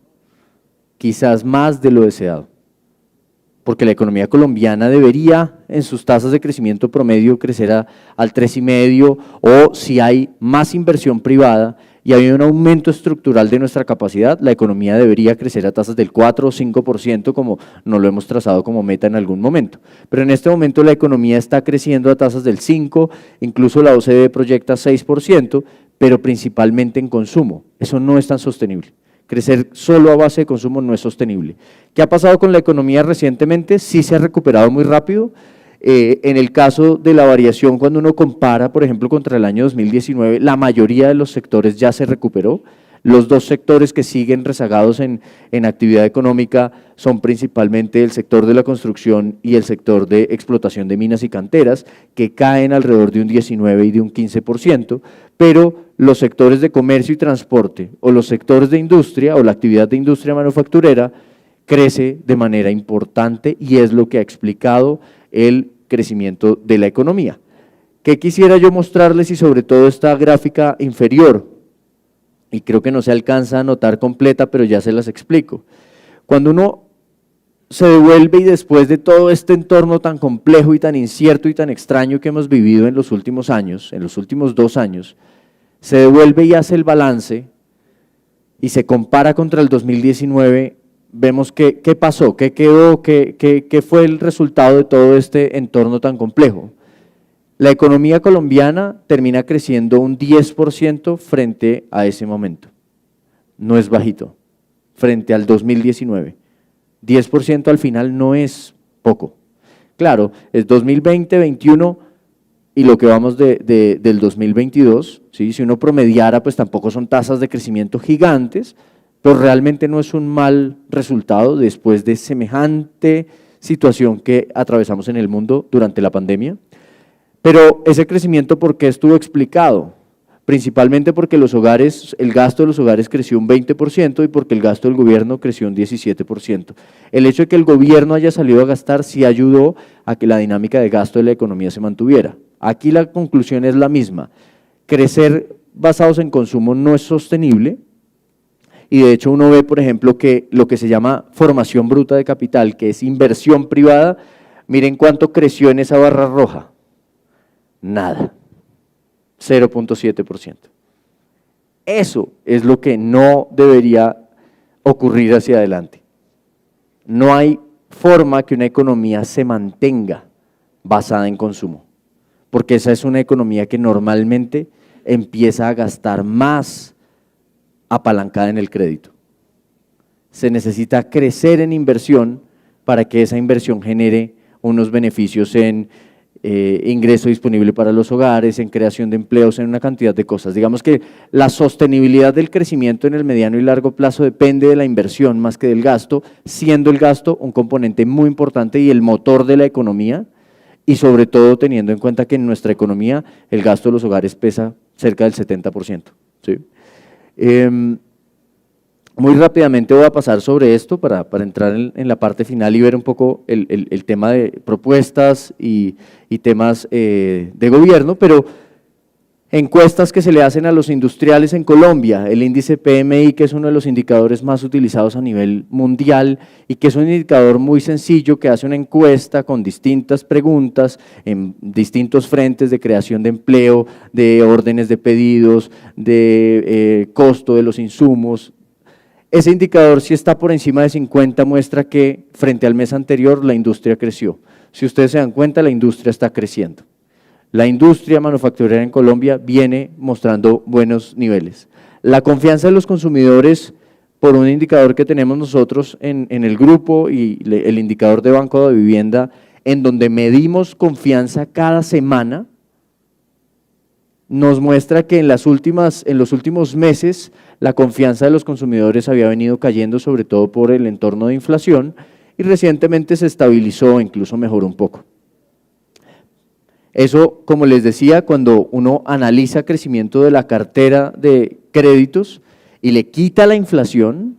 quizás más de lo deseado, porque la economía colombiana debería en sus tasas de crecimiento promedio crecer al 3,5%, o si hay más inversión privada y hay un aumento estructural de nuestra capacidad, la economía debería crecer a tasas del 4 o 5%, como nos lo hemos trazado como meta en algún momento. Pero en este momento la economía está creciendo a tasas del 5%, incluso la OCDE proyecta 6%, pero principalmente en consumo. Eso no es tan sostenible. Crecer solo a base de consumo no es sostenible. ¿Qué ha pasado con la economía recientemente? Sí se ha recuperado muy rápido. En el caso de la variación, cuando uno compara, por ejemplo, contra el año 2019, la mayoría de los sectores ya se recuperó. Los dos sectores que siguen rezagados en actividad económica son principalmente el sector de la construcción y el sector de explotación de minas y canteras, que caen alrededor de un 19 y de un 15%, pero los sectores de comercio y transporte o los sectores de industria o la actividad de industria manufacturera crece de manera importante y es lo que ha explicado el crecimiento de la economía. ¿Qué quisiera yo mostrarles? Y sobre todo esta gráfica inferior, y creo que no se alcanza a notar completa, pero ya se las explico. Cuando uno se devuelve y después de todo este entorno tan complejo y tan incierto y tan extraño que hemos vivido en los últimos años, en los últimos 2 años, se devuelve y hace el balance y se compara contra el 2019, vemos qué pasó, qué quedó, qué fue el resultado de todo este entorno tan complejo. La economía colombiana termina creciendo un 10% frente a ese momento. No es bajito, frente al 2019. 10% al final no es poco. Claro, es 2020, 2021 y lo que vamos del 2022, ¿sí? Si uno promediara, pues tampoco son tasas de crecimiento gigantes, pero realmente no es un mal resultado después de semejante situación que atravesamos en el mundo durante la pandemia. Pero ese crecimiento, ¿por qué estuvo explicado? Principalmente porque los hogares, el gasto de los hogares creció un 20% y porque el gasto del gobierno creció un 17%. El hecho de que el gobierno haya salido a gastar sí ayudó a que la dinámica de gasto de la economía se mantuviera. Aquí la conclusión es la misma, crecer basados en consumo no es sostenible y de hecho uno ve, por ejemplo, que lo que se llama formación bruta de capital, que es inversión privada, miren cuánto creció en esa barra roja. Nada, 0,7%. Eso es lo que no debería ocurrir hacia adelante. No hay forma que una economía se mantenga basada en consumo, porque esa es una economía que normalmente empieza a gastar más apalancada en el crédito. Se necesita crecer en inversión para que esa inversión genere unos beneficios en ingreso disponible para los hogares, en creación de empleos, en una cantidad de cosas. Digamos que la sostenibilidad del crecimiento en el mediano y largo plazo depende de la inversión más que del gasto, siendo el gasto un componente muy importante y el motor de la economía, y sobre todo teniendo en cuenta que en nuestra economía el gasto de los hogares pesa cerca del 70%. ¿Sí? Muy rápidamente voy a pasar sobre esto para entrar en la parte final y ver un poco el tema de propuestas y temas de gobierno, pero encuestas que se le hacen a los industriales en Colombia, el índice PMI, que es uno de los indicadores más utilizados a nivel mundial y que es un indicador muy sencillo que hace una encuesta con distintas preguntas en distintos frentes de creación de empleo, de órdenes de pedidos, de costo de los insumos. Ese indicador, si está por encima de 50, muestra que frente al mes anterior la industria creció. Si ustedes se dan cuenta, la industria está creciendo. La industria manufacturera en Colombia viene mostrando buenos niveles. La confianza de los consumidores, por un indicador que tenemos nosotros en el grupo y el indicador de Banco de Vivienda, en donde medimos confianza cada semana, nos muestra que en los últimos meses la confianza de los consumidores había venido cayendo, sobre todo por el entorno de inflación, y recientemente se estabilizó, incluso mejoró un poco. Eso, como les decía, cuando uno analiza crecimiento de la cartera de créditos y le quita la inflación,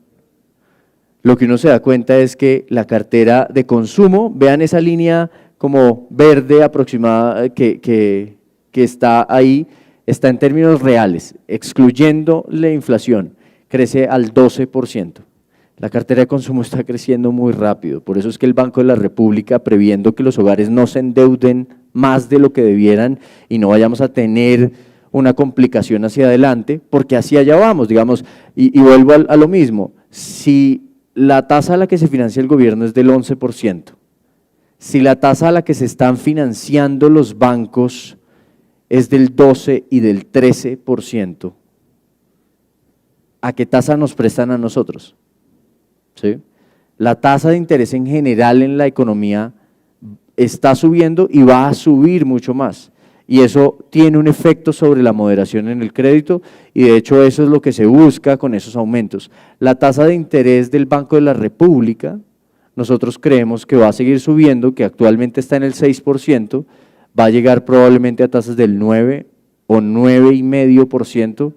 lo que uno se da cuenta es que la cartera de consumo, vean esa línea como verde aproximada que está ahí, está en términos reales, excluyendo la inflación, crece al 12%. La cartera de consumo está creciendo muy rápido, por eso es que el Banco de la República, previendo que los hogares no se endeuden más de lo que debieran y no vayamos a tener una complicación hacia adelante, porque hacia allá vamos, digamos, y vuelvo a lo mismo, si la tasa a la que se financia el gobierno es del 11%, si la tasa a la que se están financiando los bancos es del 12 y del 13%, ¿a qué tasa nos prestan a nosotros? ¿Sí? La tasa de interés en general en la economía está subiendo y va a subir mucho más. Y eso tiene un efecto sobre la moderación en el crédito y de hecho eso es lo que se busca con esos aumentos. La tasa de interés del Banco de la República, nosotros creemos que va a seguir subiendo, que actualmente está en el 6%, va a llegar probablemente a tasas del 9 o 9,5%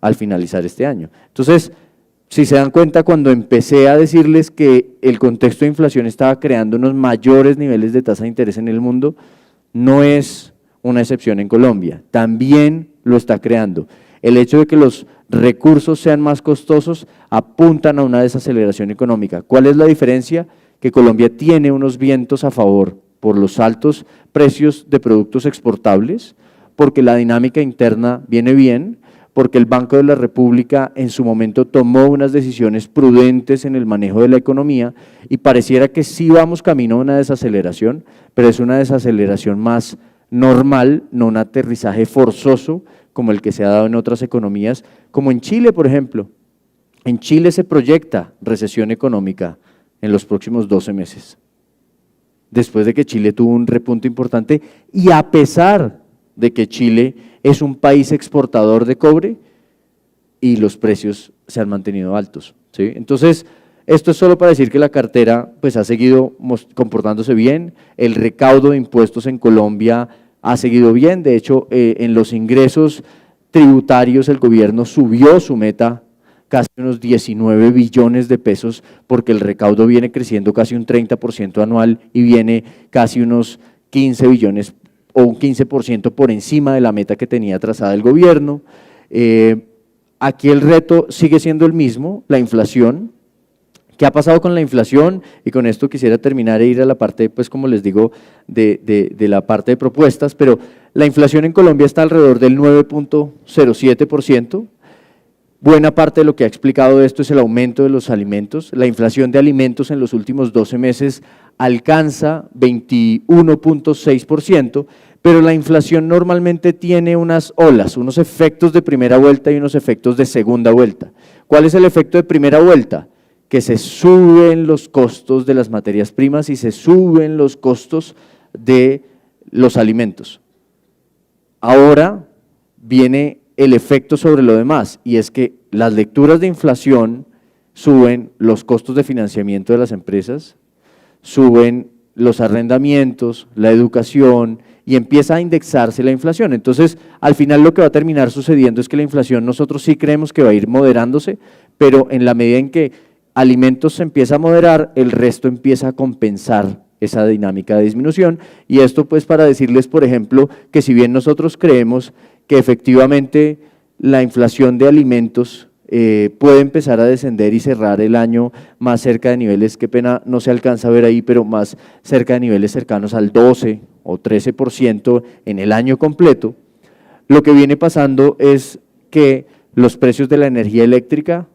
al finalizar este año. Entonces, si se dan cuenta, cuando empecé a decirles que el contexto de inflación estaba creando unos mayores niveles de tasa de interés en el mundo, no es una excepción en Colombia, también lo está creando. El hecho de que los recursos sean más costosos apuntan a una desaceleración económica. ¿Cuál es la diferencia? Que Colombia tiene unos vientos a favor por los altos precios de productos exportables, porque la dinámica interna viene bien, porque el Banco de la República en su momento tomó unas decisiones prudentes en el manejo de la economía y pareciera que sí vamos camino a una desaceleración, pero es una desaceleración más normal, no un aterrizaje forzoso como el que se ha dado en otras economías, como en Chile, por ejemplo. En Chile se proyecta recesión económica en los próximos 12 meses, después de que Chile tuvo un repunte importante y a pesar de que Chile es un país exportador de cobre y los precios se han mantenido altos, ¿sí? Entonces, esto es solo para decir que la cartera pues, ha seguido comportándose bien, el recaudo de impuestos en Colombia ha seguido bien, de hecho, en los ingresos tributarios el gobierno subió su meta casi unos 19 billones de pesos porque el recaudo viene creciendo casi un 30% anual y viene casi unos 15 billones o un 15% por encima de la meta que tenía trazada el gobierno. Aquí el reto sigue siendo el mismo, la inflación. ¿Qué ha pasado con la inflación? Y con esto quisiera terminar e ir a la parte, pues como les digo, de la parte de propuestas, pero la inflación en Colombia está alrededor del 9,07%. Buena parte de lo que ha explicado esto es el aumento de los alimentos. La inflación de alimentos en los últimos 12 meses alcanza 21,6%, pero la inflación normalmente tiene unas olas, unos efectos de primera vuelta y unos efectos de segunda vuelta. ¿Cuál es el efecto de primera vuelta? Que se suben los costos de las materias primas y se suben los costos de los alimentos. Ahora viene el efecto sobre lo demás y es que las lecturas de inflación suben los costos de financiamiento de las empresas, suben los arrendamientos, la educación y empieza a indexarse la inflación. Entonces, al final lo que va a terminar sucediendo es que la inflación nosotros sí creemos que va a ir moderándose, pero en la medida en que alimentos se empieza a moderar, el resto empieza a compensar esa dinámica de disminución y esto pues para decirles, por ejemplo, que si bien nosotros creemos que efectivamente la inflación de alimentos puede empezar a descender y cerrar el año más cerca de niveles, qué pena no se alcanza a ver ahí, pero más cerca de niveles cercanos al 12 o 13% en el año completo, lo que viene pasando es que los precios de la energía eléctrica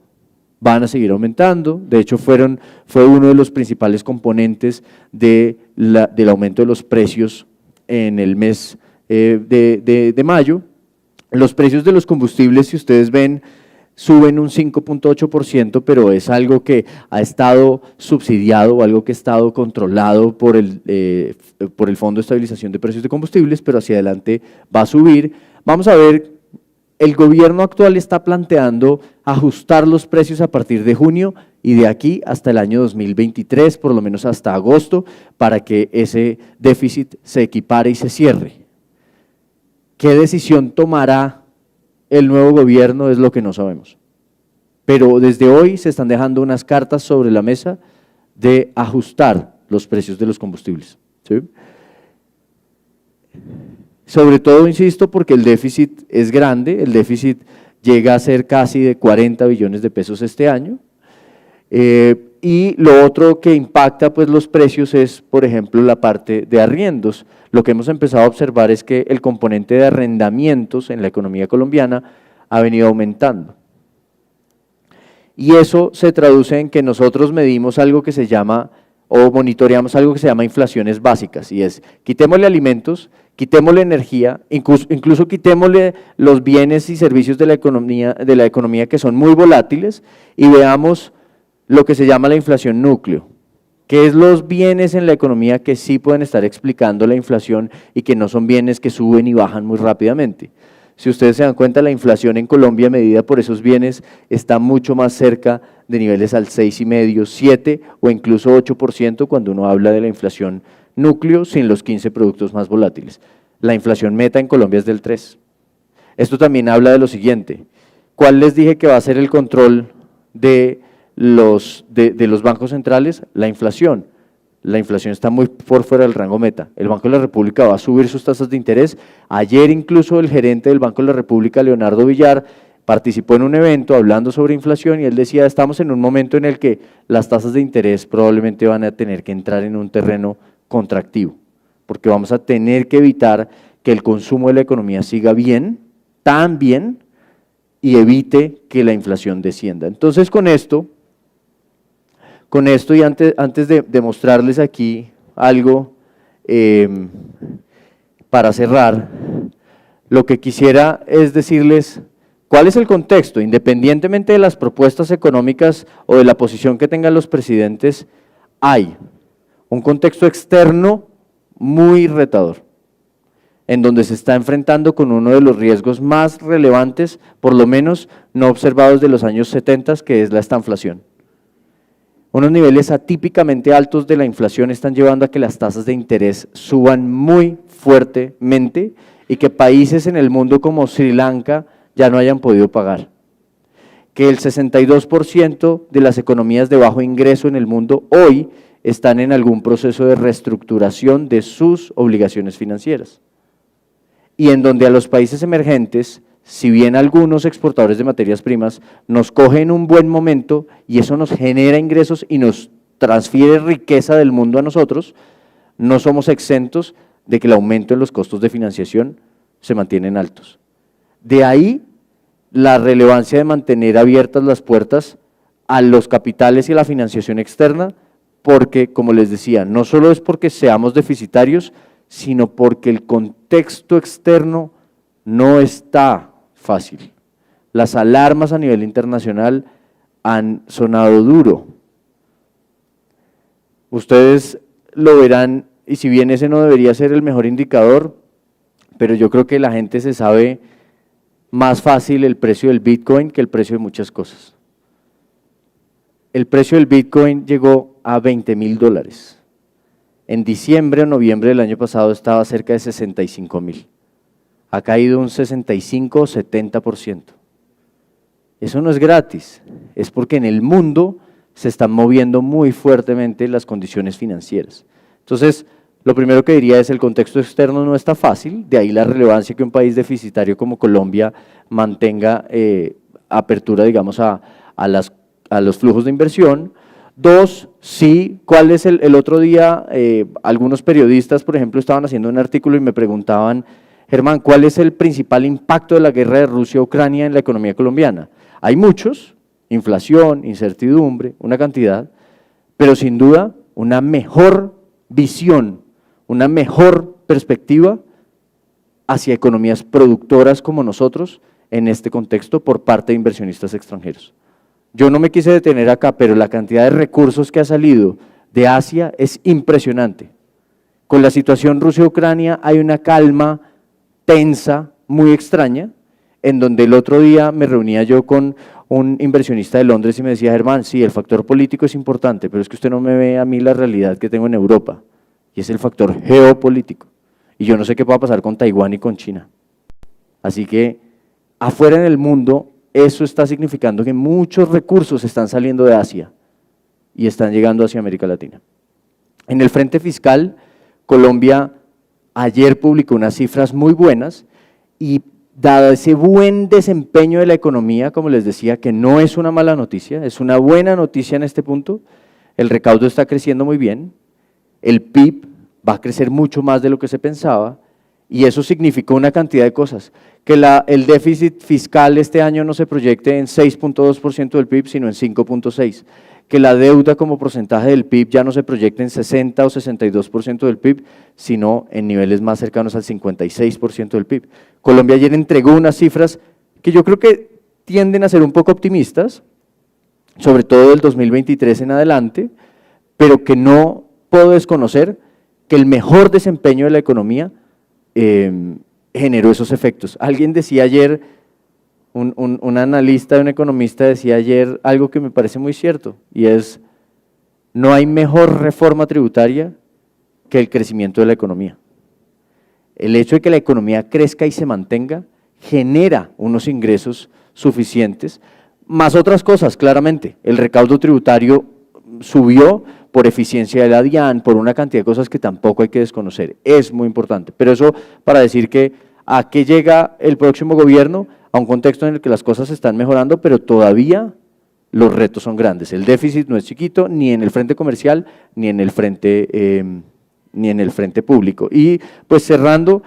van a seguir aumentando, de hecho fue uno de los principales componentes del aumento de los precios en el mes de mayo. Los precios de los combustibles, si ustedes ven, suben un 5.8%, pero es algo que ha estado subsidiado o algo que ha estado controlado por el Fondo de Estabilización de Precios de Combustibles, pero hacia adelante va a subir. Vamos a ver, el gobierno actual está planteando ajustar los precios a partir de junio y de aquí hasta el año 2023, por lo menos hasta agosto, para que ese déficit se equipare y se cierre. ¿Qué decisión tomará el nuevo gobierno? Es lo que no sabemos. Pero desde hoy se están dejando unas cartas sobre la mesa de ajustar los precios de los combustibles, ¿sí? Sobre todo, insisto, porque el déficit es grande, el déficit llega a ser casi de 40 billones de pesos este año, y lo otro que impacta pues los precios es, por ejemplo, la parte de arriendos. Lo que hemos empezado a observar es que el componente de arrendamientos en la economía colombiana ha venido aumentando. Y eso se traduce en que nosotros medimos algo que se llama, o monitoreamos algo que se llama inflaciones básicas, y es, quitémosle alimentos, quitémosle energía, incluso quitémosle los bienes y servicios de la economía que son muy volátiles, y veamos lo que se llama la inflación núcleo, que es los bienes en la economía que sí pueden estar explicando la inflación y que no son bienes que suben y bajan muy rápidamente. Si ustedes se dan cuenta, la inflación en Colombia medida por esos bienes está mucho más cerca de niveles al 6,5%, 7% o incluso 8% cuando uno habla de la inflación núcleo sin los 15 productos más volátiles. La inflación meta en Colombia es del 3%. Esto también habla de lo siguiente, ¿cuál les dije que va a ser el control de los bancos centrales? La inflación. La inflación está muy por fuera del rango meta. El Banco de la República va a subir sus tasas de interés. Ayer incluso el gerente del Banco de la República, Leonardo Villar, participó en un evento hablando sobre inflación y él decía, estamos en un momento en el que las tasas de interés probablemente van a tener que entrar en un terreno contractivo, porque vamos a tener que evitar que el consumo de la economía siga bien, tan bien, y evite que la inflación descienda. Entonces con esto y antes de mostrarles aquí algo para cerrar, lo que quisiera es decirles cuál es el contexto, independientemente de las propuestas económicas o de la posición que tengan los presidentes, hay un contexto externo muy retador, en donde se está enfrentando con uno de los riesgos más relevantes, por lo menos no observados de los años 70, que es la estanflación. Unos niveles atípicamente altos de la inflación están llevando a que las tasas de interés suban muy fuertemente y que países en el mundo como Sri Lanka ya no hayan podido pagar. Que el 62% de las economías de bajo ingreso en el mundo hoy están en algún proceso de reestructuración de sus obligaciones financieras. Y en donde a los países emergentes, si bien algunos exportadores de materias primas nos cogen un buen momento y eso nos genera ingresos y nos transfiere riqueza del mundo a nosotros, no somos exentos de que el aumento en los costos de financiación se mantienen altos. De ahí la relevancia de mantener abiertas las puertas a los capitales y a la financiación externa, porque, como les decía, no solo es porque seamos deficitarios, sino porque el contexto externo no está fácil. Las alarmas a nivel internacional han sonado duro. Ustedes lo verán, y si bien ese no debería ser el mejor indicador, pero yo creo que la gente se sabe más fácil el precio del Bitcoin que el precio de muchas cosas. El precio del Bitcoin llegó a $20,000. En diciembre o noviembre del año pasado estaba cerca de 65,000. Ha caído un 65 o 70%. Eso no es gratis, es porque en el mundo se están moviendo muy fuertemente las condiciones financieras. Entonces, lo primero que diría es el contexto externo no está fácil, de ahí la relevancia que un país deficitario como Colombia mantenga apertura, digamos, a los flujos de inversión. Dos, sí, ¿cuál es el otro día? Algunos periodistas, por ejemplo, estaban haciendo un artículo y me preguntaban, Germán, ¿cuál es el principal impacto de la guerra de Rusia a Ucrania en la economía colombiana? Hay muchos, inflación, incertidumbre, una cantidad, pero sin duda una mejor visión, una mejor perspectiva hacia economías productoras como nosotros en este contexto por parte de inversionistas extranjeros. Yo no me quise detener acá, pero la cantidad de recursos que ha salido de Asia es impresionante. Con la situación Rusia-Ucrania hay una calma tensa, muy extraña, en donde el otro día me reunía yo con un inversionista de Londres y me decía, Germán, sí, el factor político es importante, pero es que usted no me ve a mí la realidad que tengo en Europa, y es el factor geopolítico. Y yo no sé qué va a pasar con Taiwán y con China. Así que afuera en el mundo, eso está significando que muchos recursos están saliendo de Asia y están llegando hacia América Latina. En el frente fiscal, Colombia ayer publicó unas cifras muy buenas y dado ese buen desempeño de la economía, como les decía, que no es una mala noticia, es una buena noticia en este punto, el recaudo está creciendo muy bien, el PIB va a crecer mucho más de lo que se pensaba y eso significó una cantidad de cosas, que el déficit fiscal este año no se proyecte en 6.2% del PIB, sino en 5.6%, que la deuda como porcentaje del PIB ya no se proyecte en 60 o 62% del PIB, sino en niveles más cercanos al 56% del PIB. Colombia ayer entregó unas cifras que yo creo que tienden a ser un poco optimistas, sobre todo del 2023 en adelante, pero que no puedo desconocer que el mejor desempeño de la economía generó esos efectos. Alguien decía ayer, un analista, un economista decía ayer algo que me parece muy cierto, y es, no hay mejor reforma tributaria que el crecimiento de la economía. El hecho de que la economía crezca y se mantenga genera unos ingresos suficientes, más otras cosas, claramente. El recaudo tributario subió por eficiencia de la DIAN, por una cantidad de cosas que tampoco hay que desconocer, es muy importante. Pero eso para decir que ¿a qué llega el próximo gobierno? A un contexto en el que las cosas están mejorando, pero todavía los retos son grandes. El déficit no es chiquito, ni en el frente comercial, ni en el frente público. Y pues cerrando,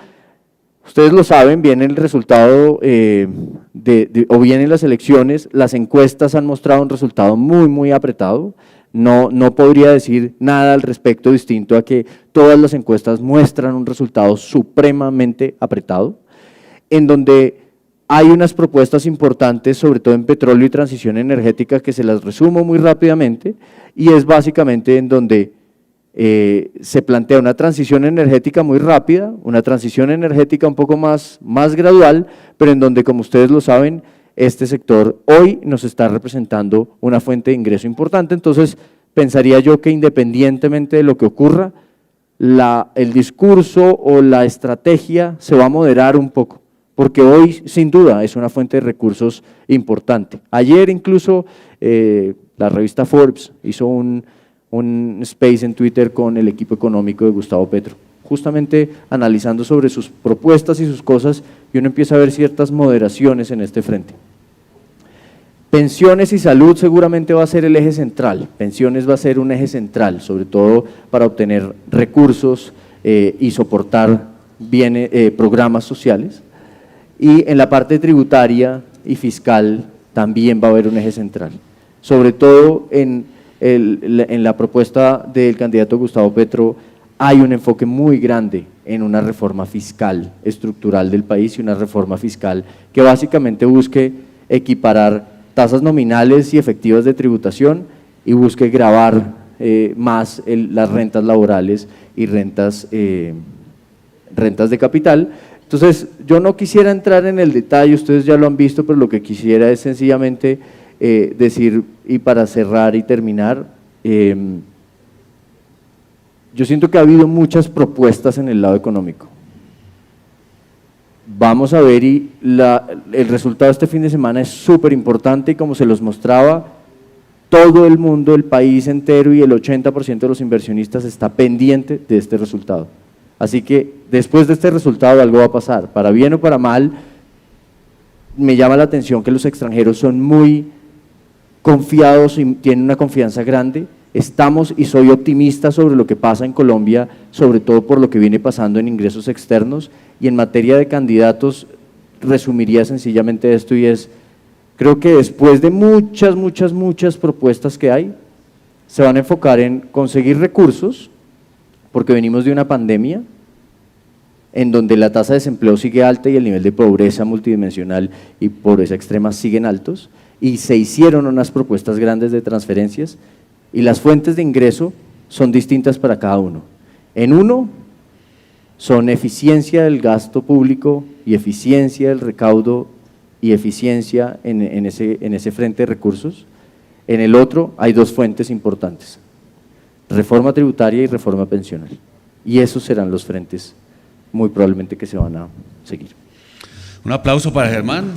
ustedes lo saben, viene el resultado o vienen las elecciones, las encuestas han mostrado un resultado muy, muy apretado. No podría decir nada al respecto distinto a que todas las encuestas muestran un resultado supremamente apretado, en donde hay unas propuestas importantes, sobre todo en petróleo y transición energética, que se las resumo muy rápidamente, y es básicamente en donde se plantea una transición energética muy rápida, una transición energética un poco más gradual, pero en donde, como ustedes lo saben, este sector hoy nos está representando una fuente de ingreso importante. Entonces, pensaría yo que independientemente de lo que ocurra, el discurso o la estrategia se va a moderar un poco, porque hoy sin duda es una fuente de recursos importante. Ayer incluso la revista Forbes hizo un space en Twitter con el equipo económico de Gustavo Petro, justamente analizando sobre sus propuestas y sus cosas, y uno empieza a ver ciertas moderaciones en este frente. Pensiones y salud seguramente va a ser el eje central, pensiones va a ser un eje central, sobre todo para obtener recursos y soportar programas sociales, y en la parte tributaria y fiscal también va a haber un eje central, sobre todo en la propuesta del candidato Gustavo Petro. Hay un enfoque muy grande en una reforma fiscal estructural del país y una reforma fiscal que básicamente busque equiparar tasas nominales y efectivas de tributación y busque gravar más las rentas laborales y rentas de capital. Entonces, yo no quisiera entrar en el detalle, ustedes ya lo han visto, pero lo que quisiera es sencillamente decir, y para cerrar y terminar, yo siento que ha habido muchas propuestas en el lado económico. Vamos a ver, y el resultado de este fin de semana es súper importante, y como se los mostraba, todo el mundo, el país entero y el 80% de los inversionistas está pendiente de este resultado. Así que después de este resultado algo va a pasar, para bien o para mal. Me llama la atención que los extranjeros son muy confiados y tienen una confianza grande. Estamos, y soy optimista sobre lo que pasa en Colombia, sobre todo por lo que viene pasando en ingresos externos, y en materia de candidatos resumiría sencillamente esto, y es, creo que después de muchas propuestas que hay, se van a enfocar en conseguir recursos, porque venimos de una pandemia, en donde la tasa de desempleo sigue alta y el nivel de pobreza multidimensional y pobreza extrema siguen altos, y se hicieron unas propuestas grandes de transferencias, y las fuentes de ingreso son distintas para cada uno. En uno son eficiencia del gasto público y eficiencia del recaudo y eficiencia en ese frente de recursos. En el otro hay dos fuentes importantes, reforma tributaria y reforma pensional, y esos serán los frentes muy probablemente que se van a seguir. Un aplauso para Germán.